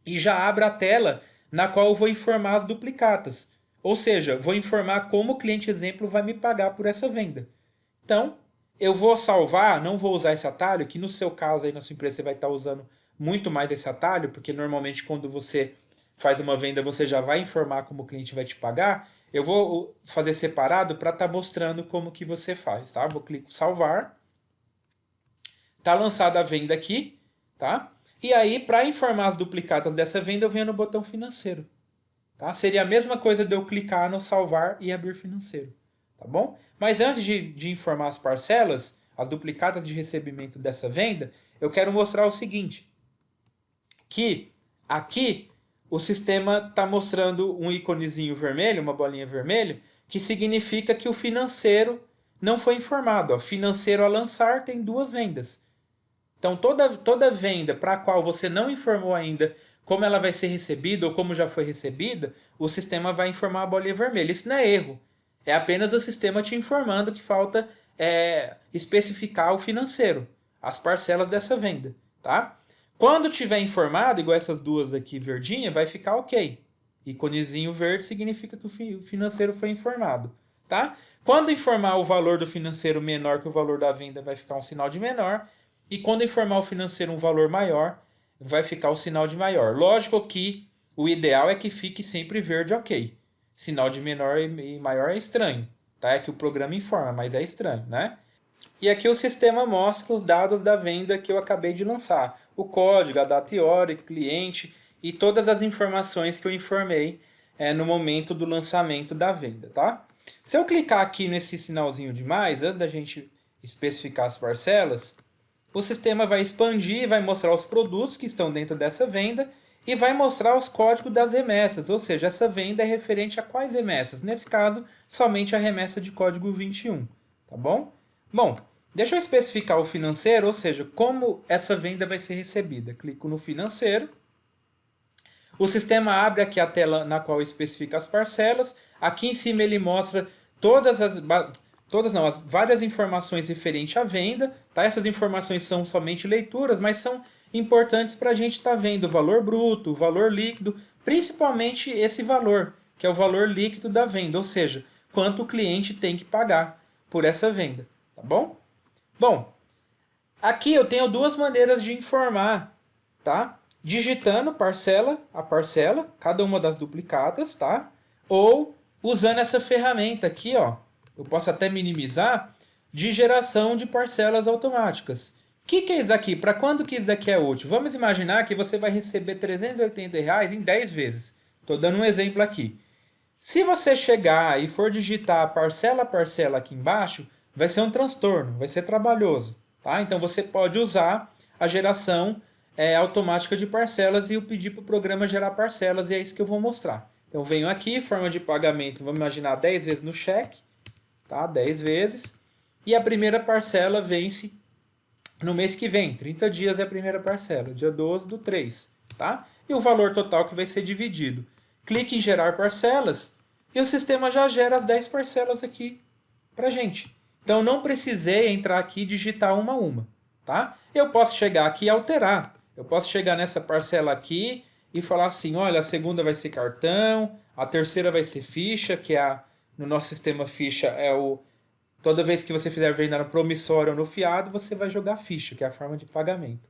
e já abro a tela na qual eu vou informar as duplicatas. Ou seja, vou informar como o cliente exemplo vai me pagar por essa venda. Então, eu vou salvar, não vou usar esse atalho, que no seu caso aí na sua empresa você vai estar usando muito mais esse atalho, porque normalmente quando você faz uma venda você já vai informar como o cliente vai te pagar. Eu vou fazer separado para estar mostrando como que você faz, tá? Vou clicar salvar. Tá lançada a venda aqui, tá? E aí, para informar as duplicatas dessa venda, eu venho no botão financeiro. Tá? Seria a mesma coisa de eu clicar no salvar e abrir financeiro. Tá bom? Mas antes de informar as parcelas, as duplicatas de recebimento dessa venda, eu quero mostrar o seguinte. Que aqui o sistema está mostrando um íconezinho vermelho, uma bolinha vermelha, que significa que o financeiro não foi informado. Ó. Financeiro a lançar tem 2 vendas. Então, toda venda para a qual você não informou ainda como ela vai ser recebida ou como já foi recebida, o sistema vai informar a bolinha vermelha. Isso não é erro. É apenas o sistema te informando que falta especificar o financeiro, as parcelas dessa venda. Tá? Quando tiver informado, igual essas duas aqui verdinha, vai ficar ok. Íconezinho verde significa que o financeiro foi informado. Tá? Quando informar o valor do financeiro menor que o valor da venda, vai ficar um sinal de menor. E quando informar o financeiro um valor maior, vai ficar o sinal de maior. Lógico que o ideal é que fique sempre verde ok. Sinal de menor e maior é estranho. Tá? É que o programa informa, mas é estranho, né? E aqui o sistema mostra os dados da venda que eu acabei de lançar. O código, a data e hora, cliente e todas as informações que eu informei no momento do lançamento da venda. Tá? Se eu clicar aqui nesse sinalzinho de mais, antes da gente especificar as parcelas, o sistema vai expandir, vai mostrar os produtos que estão dentro dessa venda e vai mostrar os códigos das remessas, ou seja, essa venda é referente a quais remessas? Nesse caso, somente a remessa de código 21, tá bom? Bom, deixa eu especificar o financeiro, ou seja, como essa venda vai ser recebida. Clico no financeiro. O sistema abre aqui a tela na qual especifica as parcelas. Aqui em cima ele mostra as várias informações referentes à venda. Tá? Essas informações são somente leituras, mas são importantes para a gente estar vendo o valor bruto, o valor líquido, principalmente esse valor, que é o valor líquido da venda, ou seja, quanto o cliente tem que pagar por essa venda, tá bom? Bom, aqui eu tenho duas maneiras de informar, tá? Digitando parcela a parcela, cada uma das duplicatas, tá? Ou usando essa ferramenta aqui, ó. Eu posso até minimizar, de geração de parcelas automáticas. O que é isso aqui? Para quando que isso aqui é útil? Vamos imaginar que você vai receber R$ 380 em 10 vezes. Estou dando um exemplo aqui. Se você chegar e for digitar parcela a parcela aqui embaixo, vai ser um transtorno, vai ser trabalhoso. Tá? Então você pode usar a geração automática de parcelas e eu pedir para o programa gerar parcelas e é isso que eu vou mostrar. Então venho aqui, forma de pagamento, vamos imaginar 10 vezes no cheque, tá? 10 vezes. E a primeira parcela vence no mês que vem, 30 dias é a primeira parcela, dia 12 do 3, tá? E o valor total que vai ser dividido. Clique em gerar parcelas e o sistema já gera as 10 parcelas aqui pra gente. Então não precisei entrar aqui e digitar uma a uma, tá? Eu posso chegar aqui e alterar. Eu posso chegar nessa parcela aqui e falar assim, olha, a segunda vai ser cartão, a terceira vai ser ficha, que é no nosso sistema ficha é o toda vez que você fizer venda no promissório ou no fiado, você vai jogar ficha, que é a forma de pagamento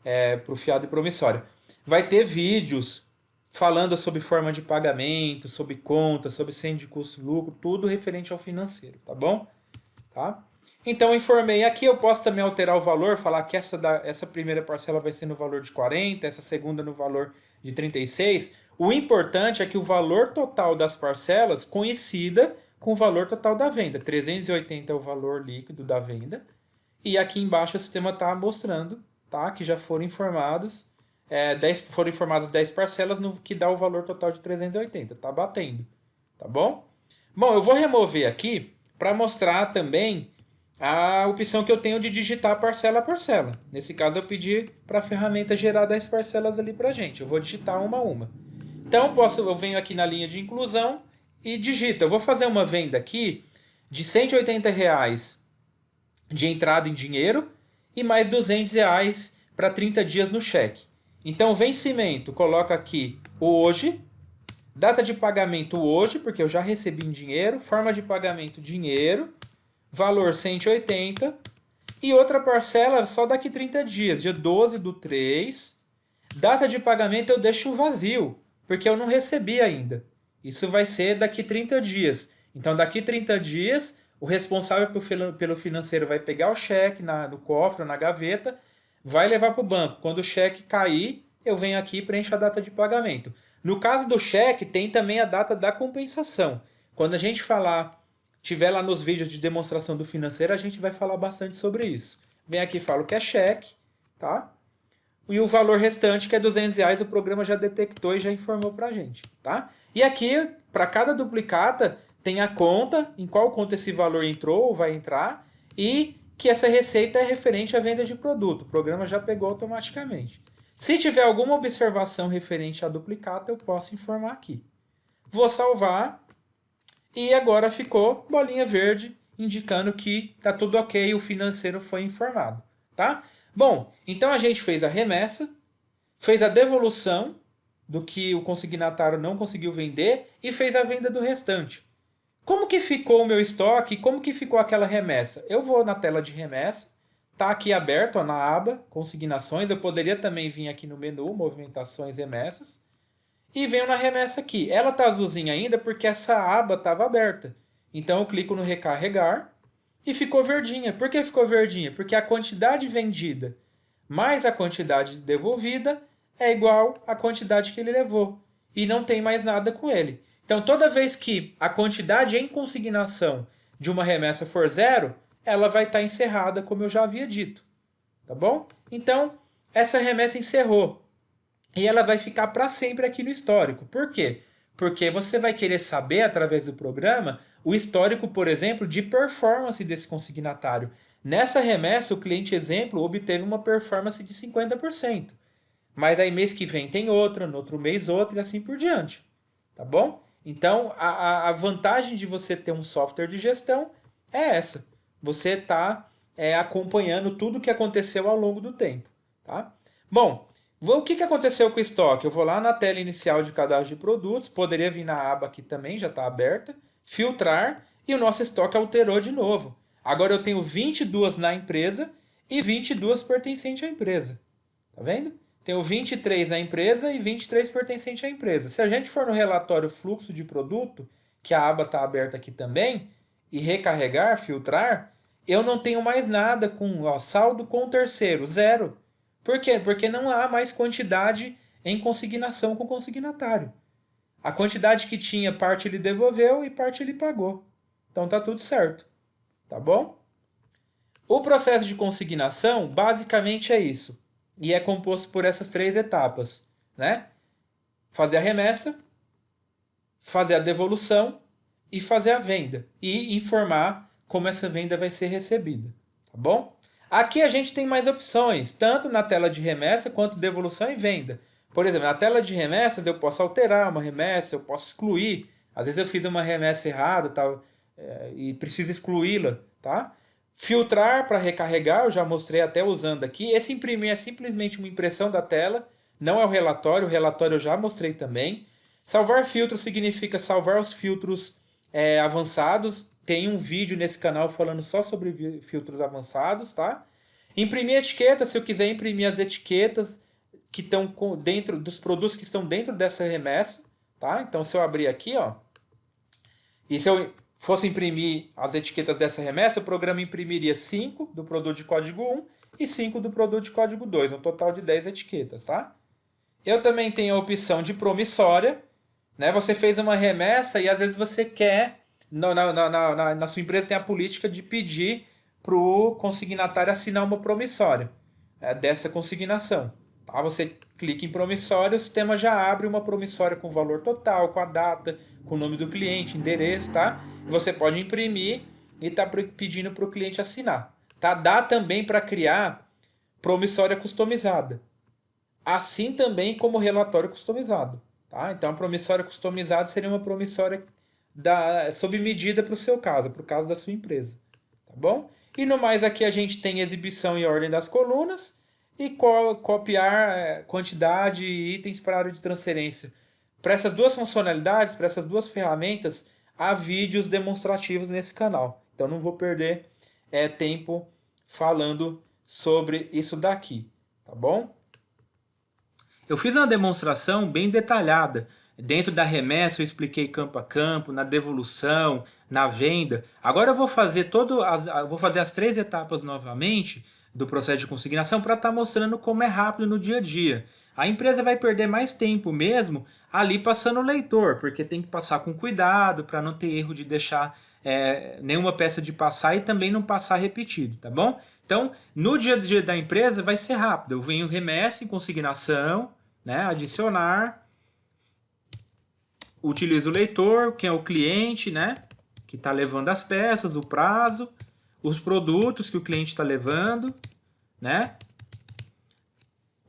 para o fiado e promissório. Vai ter vídeos falando sobre forma de pagamento, sobre conta, sobre cem de custo-lucro, tudo referente ao financeiro, tá bom? Tá? Então, eu informei aqui, eu posso também alterar o valor, falar que essa primeira parcela vai ser no valor de 40, essa segunda no valor de 36. O importante é que o valor total das parcelas coincida com o valor total da venda. 380 é o valor líquido da venda. E aqui embaixo o sistema está mostrando, tá, que já foram informados, foram informadas 10 parcelas, no que dá o valor total de 380. Tá batendo, tá bom? Bom, eu vou remover aqui para mostrar também a opção que eu tenho de digitar parcela a parcela. Nesse caso eu pedi para a ferramenta gerar 10 parcelas ali para a gente. Eu vou digitar uma a uma. Então eu venho aqui na linha de inclusão e digito. Eu vou fazer uma venda aqui de R$ 180 de entrada em dinheiro e mais R$ 200 para 30 dias no cheque. Então vencimento, coloca aqui hoje, data de pagamento hoje, porque eu já recebi em dinheiro, forma de pagamento dinheiro, valor 180 e outra parcela só daqui 30 dias, dia 12 do 3. Data de pagamento eu deixo vazio, porque eu não recebi ainda. Isso vai ser daqui 30 dias. Então, daqui 30 dias, o responsável pelo financeiro vai pegar o cheque no cofre, na gaveta, vai levar para o banco. Quando o cheque cair, eu venho aqui e preencho a data de pagamento. No caso do cheque, tem também a data da compensação. Quando a gente tiver lá nos vídeos de demonstração do financeiro, a gente vai falar bastante sobre isso. Vem aqui e falo que é cheque, tá? E o valor restante, que é R$ 200, o programa já detectou e já informou para a gente, tá? E aqui, para cada duplicata, tem a conta, em qual conta esse valor entrou ou vai entrar, e que essa receita é referente à venda de produto. O programa já pegou automaticamente. Se tiver alguma observação referente à duplicata, eu posso informar aqui. Vou salvar e agora ficou bolinha verde, indicando que está tudo ok, o financeiro foi informado, tá? Bom, então a gente fez a remessa, fez a devolução do que o consignatário não conseguiu vender e fez a venda do restante. Como que ficou o meu estoque? Como que ficou aquela remessa? Eu vou na tela de remessa, tá aqui aberto ó, na aba consignações. Eu poderia também vir aqui no menu movimentações remessas e venho na remessa aqui. Ela tá azulzinha ainda porque essa aba estava aberta. Então eu clico no recarregar e ficou verdinha. Por que ficou verdinha? Porque a quantidade vendida mais a quantidade devolvida é igual à quantidade que ele levou. E não tem mais nada com ele. Então, toda vez que a quantidade em consignação de uma remessa for zero, ela vai estar encerrada, como eu já havia dito. Tá bom? Então, essa remessa encerrou. E ela vai ficar para sempre aqui no histórico. Por quê? Porque você vai querer saber, através do programa, o histórico, por exemplo, de performance desse consignatário. Nessa remessa, o cliente exemplo obteve uma performance de 50%. Mas aí mês que vem tem outra, no outro mês outra e assim por diante. Tá bom? Então, a vantagem de você ter um software de gestão é essa. Você está acompanhando tudo o que aconteceu ao longo do tempo. Tá? Bom, o que aconteceu com o estoque? Eu vou lá na tela inicial de cadastro de produtos, poderia vir na aba aqui também, já está aberta, filtrar, e o nosso estoque alterou de novo. Agora eu tenho 22 na empresa e 22 pertencentes à empresa. Tá vendo? Tenho 23 na empresa e 23 pertencentes à empresa. Se a gente for no relatório fluxo de produto, que a aba está aberta aqui também, e recarregar, filtrar, eu não tenho mais nada com saldo com terceiro, zero. Por quê? Porque não há mais quantidade em consignação com o consignatário. A quantidade que tinha, parte ele devolveu e parte ele pagou. Então tá tudo certo. Tá bom? O processo de consignação basicamente é isso. E é composto por essas três etapas, né? Fazer a remessa, fazer a devolução e fazer a venda. E informar como essa venda vai ser recebida. Tá bom? Aqui a gente tem mais opções, tanto na tela de remessa quanto devolução e venda. Por exemplo, na tela de remessas eu posso alterar uma remessa, eu posso excluir. Às vezes eu fiz uma remessa errada e preciso excluí-la, tá? Filtrar para recarregar, eu já mostrei até usando aqui. Esse imprimir é simplesmente uma impressão da tela, não é o relatório eu já mostrei também. Salvar filtros significa salvar os filtros avançados. Tem um vídeo nesse canal falando só sobre filtros avançados, tá? Imprimir etiqueta, se eu quiser imprimir as etiquetas que estão dentro dos produtos que estão dentro dessa remessa, tá? Então se eu abrir aqui, ó, e se eu fosse imprimir as etiquetas dessa remessa, o programa imprimiria 5 do produto de código 1 e 5 do produto de código 2, um total de 10 etiquetas, tá? Eu também tenho a opção de promissória, né? Você fez uma remessa e às vezes você quer, na sua empresa tem a política de pedir para o consignatário assinar uma promissória dessa consignação. Tá? Você clica em promissória, o sistema já abre uma promissória com o valor total, com a data, com o nome do cliente, endereço, tá? Você pode imprimir e tá pedindo para o cliente assinar. Tá? Dá também para criar promissória customizada. Assim também como relatório customizado. Tá? Então, a promissória customizada seria uma promissória sob medida para o seu caso, para o caso da sua empresa. Tá bom? E no mais, aqui a gente tem exibição e ordem das colunas e copiar quantidade e itens para a área de transferência. Para essas duas funcionalidades, para essas duas ferramentas, há vídeos demonstrativos nesse canal. Então, não vou perder tempo falando sobre isso daqui. Tá bom? Eu fiz uma demonstração bem detalhada. Dentro da remessa eu expliquei campo a campo, na devolução, na venda. Agora eu vou fazer vou fazer as três etapas novamente do processo de consignação para estar mostrando como é rápido no dia a dia. A empresa vai perder mais tempo mesmo ali passando o leitor, porque tem que passar com cuidado para não ter erro de deixar nenhuma peça de passar e também não passar repetido, tá bom? Então, no dia a dia da empresa vai ser rápido. Eu venho remessa em consignação, né, adicionar, utilizo o leitor, que é o cliente, né, que está levando as peças, o prazo, os produtos que o cliente está levando, né?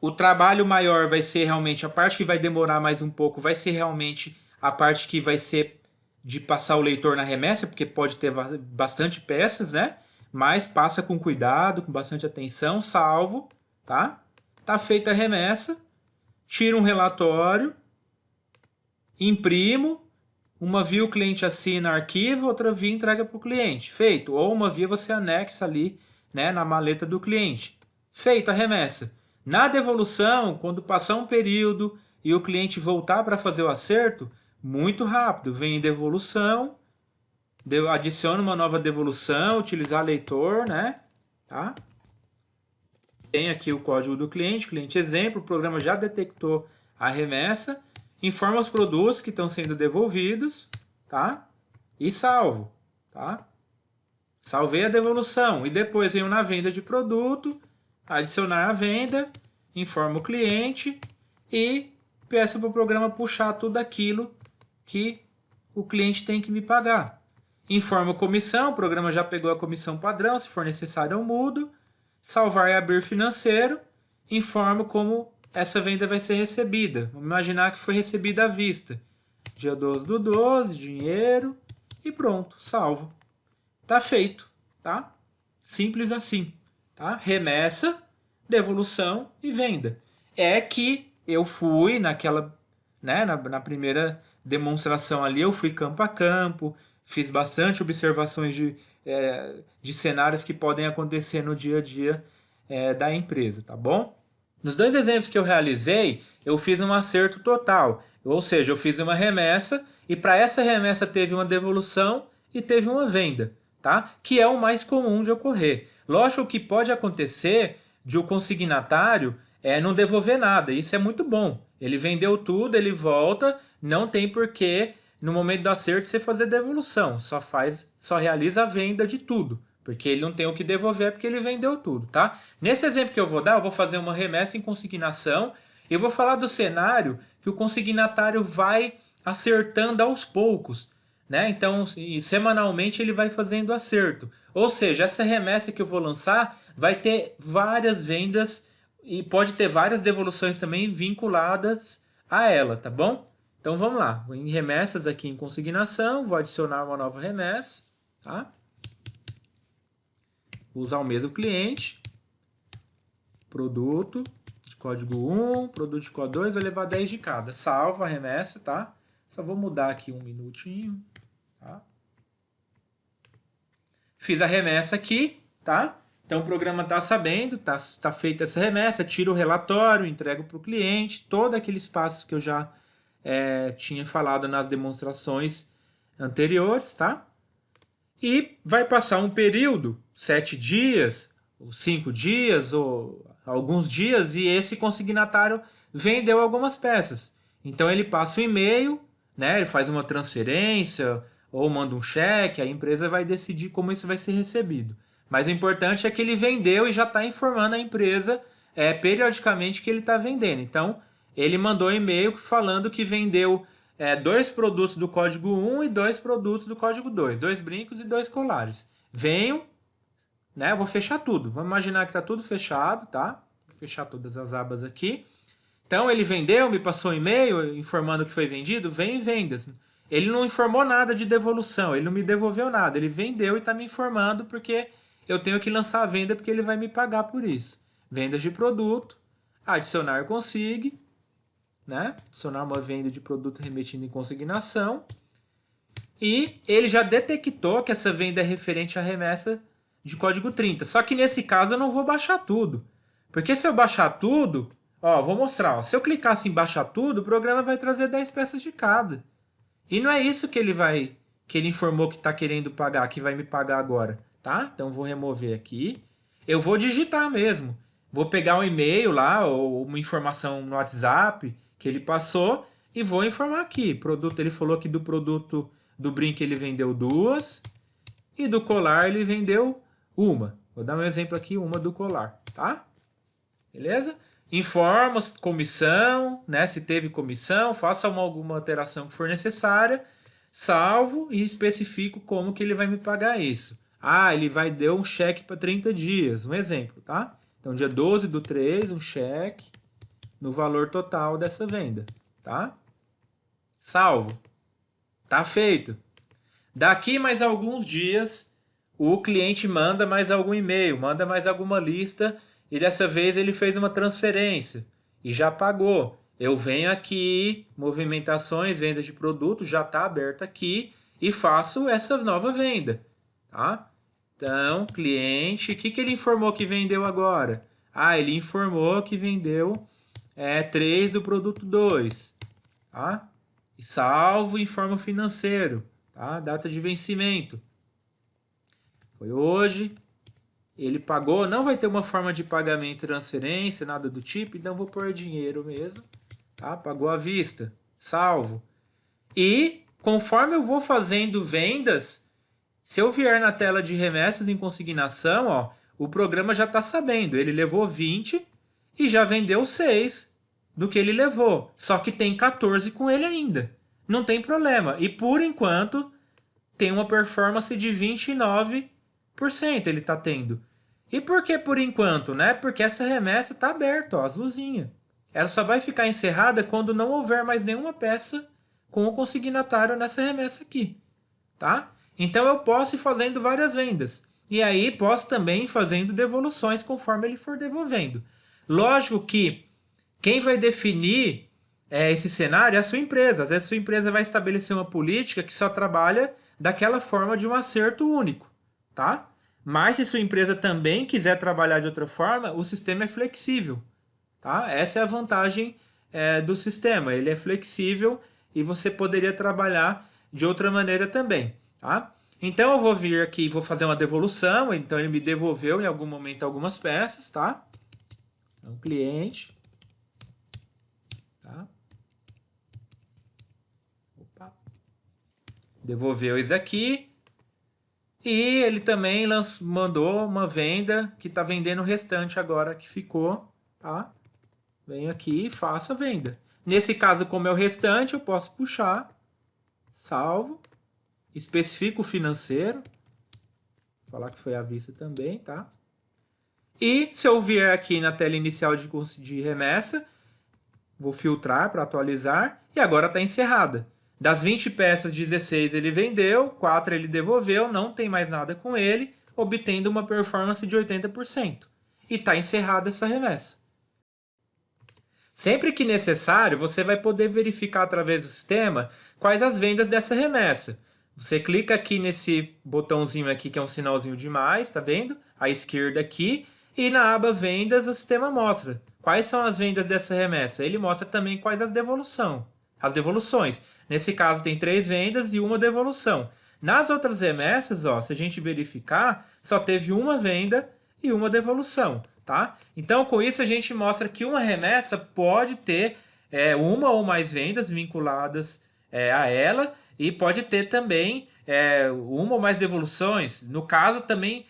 O trabalho maior vai ser realmente a parte que vai demorar mais um pouco, vai ser realmente a parte que vai ser de passar o leitor na remessa, porque pode ter bastante peças, né? Mas passa com cuidado, com bastante atenção, salvo, tá? Tá feita a remessa, tiro um relatório, imprimo, uma via o cliente assina arquivo, outra via entrega para o cliente. Feito. Ou uma via você anexa ali, né, na maleta do cliente. Feita a remessa. Na devolução, quando passar um período e o cliente voltar para fazer o acerto, muito rápido. Vem em devolução, adiciona uma nova devolução, utilizar leitor, né? Tá? Tem aqui o código do cliente exemplo, o programa já detectou a remessa, informa os produtos que estão sendo devolvidos, tá? E salvo, tá? Salvei a devolução e depois venho na venda de produto, adicionar a venda, informo o cliente e peço para o programa puxar tudo aquilo que o cliente tem que me pagar. Informo comissão, o programa já pegou a comissão padrão, se for necessário eu mudo. Salvar e abrir financeiro, informo como essa venda vai ser recebida. Vamos imaginar que foi recebida à vista. Dia 12/12, dinheiro e pronto, salvo. Tá feito, tá? Simples assim, tá? Remessa, devolução e venda. é que eu fui naquela, né, na primeira demonstração ali, eu fui campo a campo, fiz bastante observações de cenários que podem acontecer no dia a dia da empresa, tá bom? Nos dois exemplos que eu realizei, eu fiz um acerto total, ou seja, eu fiz uma remessa e para essa remessa teve uma devolução e teve uma venda, tá? Que é o mais comum de ocorrer. Lógico que pode acontecer de o consignatário não devolver nada, isso é muito bom. Ele vendeu tudo, ele volta, não tem porquê no momento do acerto você fazer devolução, só realiza a venda de tudo. Porque ele não tem o que devolver porque ele vendeu tudo, tá? Nesse exemplo que eu vou dar, eu vou fazer uma remessa em consignação. Eu vou falar do cenário que o consignatário vai acertando aos poucos, né? Então, semanalmente ele vai fazendo acerto. Ou seja, essa remessa que eu vou lançar vai ter várias vendas e pode ter várias devoluções também vinculadas a ela, tá bom? Então vamos lá, em remessas aqui em consignação, vou adicionar uma nova remessa, tá? Vou usar o mesmo cliente, produto de código 1, produto de código 2, vai levar 10 de cada. Salvo a remessa, tá? Só vou mudar aqui um minutinho, tá? Fiz a remessa aqui, tá? Então o programa está sabendo, tá feita essa remessa, tiro o relatório, entrego para o cliente, todos aqueles passos que eu já tinha falado nas demonstrações anteriores, tá? E vai passar um período, 7 dias, ou 5 dias, ou alguns dias, e esse consignatário vendeu algumas peças. Então ele passa um e-mail, né, ele faz uma transferência, ou manda um cheque, a empresa vai decidir como isso vai ser recebido. Mas o importante é que ele vendeu e já está informando a empresa periodicamente que ele está vendendo. Então, ele mandou e-mail falando que vendeu 2 produtos do código 1 e 2 produtos do código 2. 2 brincos e 2 colares. Venham, né? Eu vou fechar tudo. Vamos imaginar que está tudo fechado, tá? Vou fechar todas as abas aqui. Então, ele vendeu, me passou um e-mail informando que foi vendido. Vem e vendas. Ele não informou nada de devolução, ele não me devolveu nada. Ele vendeu e está me informando porque eu tenho que lançar a venda porque ele vai me pagar por isso. Vendas de produto, adicionar consigne, né? Adicionar uma venda de produto remetido em consignação. E ele já detectou que essa venda é referente à remessa de código 30. Só que nesse caso eu não vou baixar tudo. Porque se eu baixar tudo, ó, vou mostrar. Ó, se eu clicasse em baixar tudo, o programa vai trazer 10 peças de cada. E não é isso que ele informou que está querendo pagar, que vai me pagar agora, tá? Então vou remover aqui. Eu vou digitar mesmo. Vou pegar um e-mail lá ou uma informação no WhatsApp que ele passou e vou informar aqui. Produto, ele falou que do produto do brinco ele vendeu 2 e do colar ele vendeu uma. Vou dar um exemplo aqui, uma do colar, tá? Beleza? Informa comissão, né? Se teve comissão, faça alguma alteração que for necessária, salvo e especifico como que ele vai me pagar isso. Ah, ele vai dar um cheque para 30 dias, um exemplo, tá? Então, dia 12/3, um cheque no valor total dessa venda, tá? Salvo. Tá feito. Daqui mais alguns dias, o cliente manda mais algum e-mail, manda mais alguma lista e dessa vez ele fez uma transferência e já pagou. Eu venho aqui, movimentações, vendas de produto, já está aberto aqui e faço essa nova venda, tá? Então, cliente, o que ele informou que vendeu agora? Ah, ele informou que vendeu 3 do produto 2, tá? E salvo informa financeiro, tá? Data de vencimento. Foi hoje, ele pagou, não vai ter uma forma de pagamento, transferência, nada do tipo, então vou pôr dinheiro mesmo, tá? Pagou à vista, salvo. E conforme eu vou fazendo vendas, se eu vier na tela de remessas em consignação, ó, o programa já está sabendo, ele levou 20 e já vendeu 6 do que ele levou, só que tem 14 com ele ainda. Não tem problema. E por enquanto tem uma performance de 29% ele está tendo. E por que por enquanto, né? Porque essa remessa está aberta, ó, azulzinha. Ela só vai ficar encerrada quando não houver mais nenhuma peça com o consignatário nessa remessa aqui, tá? Então eu posso ir fazendo várias vendas. E aí posso também ir fazendo devoluções conforme ele for devolvendo. Lógico que Quem vai definir esse cenário é a sua empresa. Às vezes a sua empresa vai estabelecer uma política que só trabalha daquela forma de um acerto único, tá? Mas se sua empresa também quiser trabalhar de outra forma, o sistema é flexível, tá? Essa é a vantagem do sistema. Ele é flexível e você poderia trabalhar de outra maneira também, tá? Então eu vou vir aqui e vou fazer uma devolução. Então ele me devolveu em algum momento algumas peças, tá? Então cliente, tá? Opa. Devolveu isso aqui. E ele também mandou uma venda que está vendendo o restante agora que ficou, tá? Venho aqui e faço a venda. Nesse caso, como é o restante, eu posso puxar, salvo, especifico o financeiro, vou falar que foi à vista também, tá? E se eu vier aqui na tela inicial de remessa, vou filtrar para atualizar e agora está encerrada. Das 20 peças, 16 ele vendeu, 4 ele devolveu, não tem mais nada com ele, obtendo uma performance de 80%. E está encerrada essa remessa. Sempre que necessário, você vai poder verificar através do sistema quais as vendas dessa remessa. Você clica aqui nesse botãozinho aqui, que é um sinalzinho de mais, tá vendo? À esquerda aqui. E na aba vendas, o sistema mostra quais são as vendas dessa remessa. Ele mostra também quais as devoluções. Nesse caso tem 3 vendas e uma devolução. Nas outras remessas, ó, se a gente verificar, só teve uma venda e uma devolução, tá? Então, com isso, a gente mostra que uma remessa pode ter uma ou mais vendas vinculadas a ela e pode ter também uma ou mais devoluções. No caso, também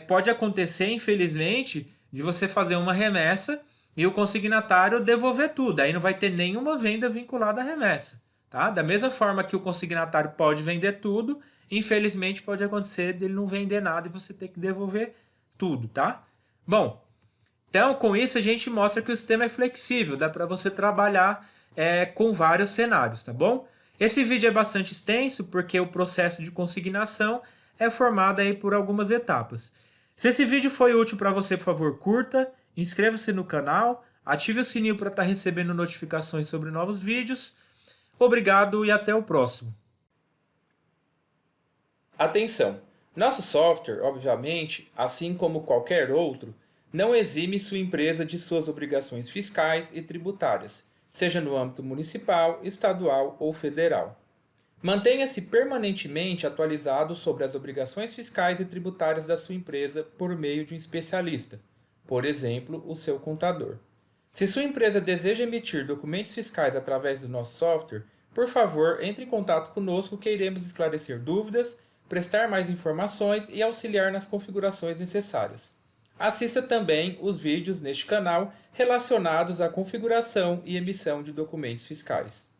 pode acontecer, infelizmente, de você fazer uma remessa e o consignatário devolver tudo. Aí não vai ter nenhuma venda vinculada à remessa. Tá? Da mesma forma que o consignatário pode vender tudo, infelizmente pode acontecer dele não vender nada e você ter que devolver tudo, tá? Bom, então com isso a gente mostra que o sistema é flexível, dá para você trabalhar com vários cenários, tá bom? Esse vídeo é bastante extenso porque o processo de consignação é formado aí por algumas etapas. Se esse vídeo foi útil para você, por favor, curta, inscreva-se no canal, ative o sininho para estar recebendo notificações sobre novos vídeos. Obrigado e até o próximo. Atenção! Nosso software, obviamente, assim como qualquer outro, não exime sua empresa de suas obrigações fiscais e tributárias, seja no âmbito municipal, estadual ou federal. Mantenha-se permanentemente atualizado sobre as obrigações fiscais e tributárias da sua empresa por meio de um especialista, por exemplo, o seu contador. Se sua empresa deseja emitir documentos fiscais através do nosso software, por favor, entre em contato conosco que iremos esclarecer dúvidas, prestar mais informações e auxiliar nas configurações necessárias. Assista também os vídeos neste canal relacionados à configuração e emissão de documentos fiscais.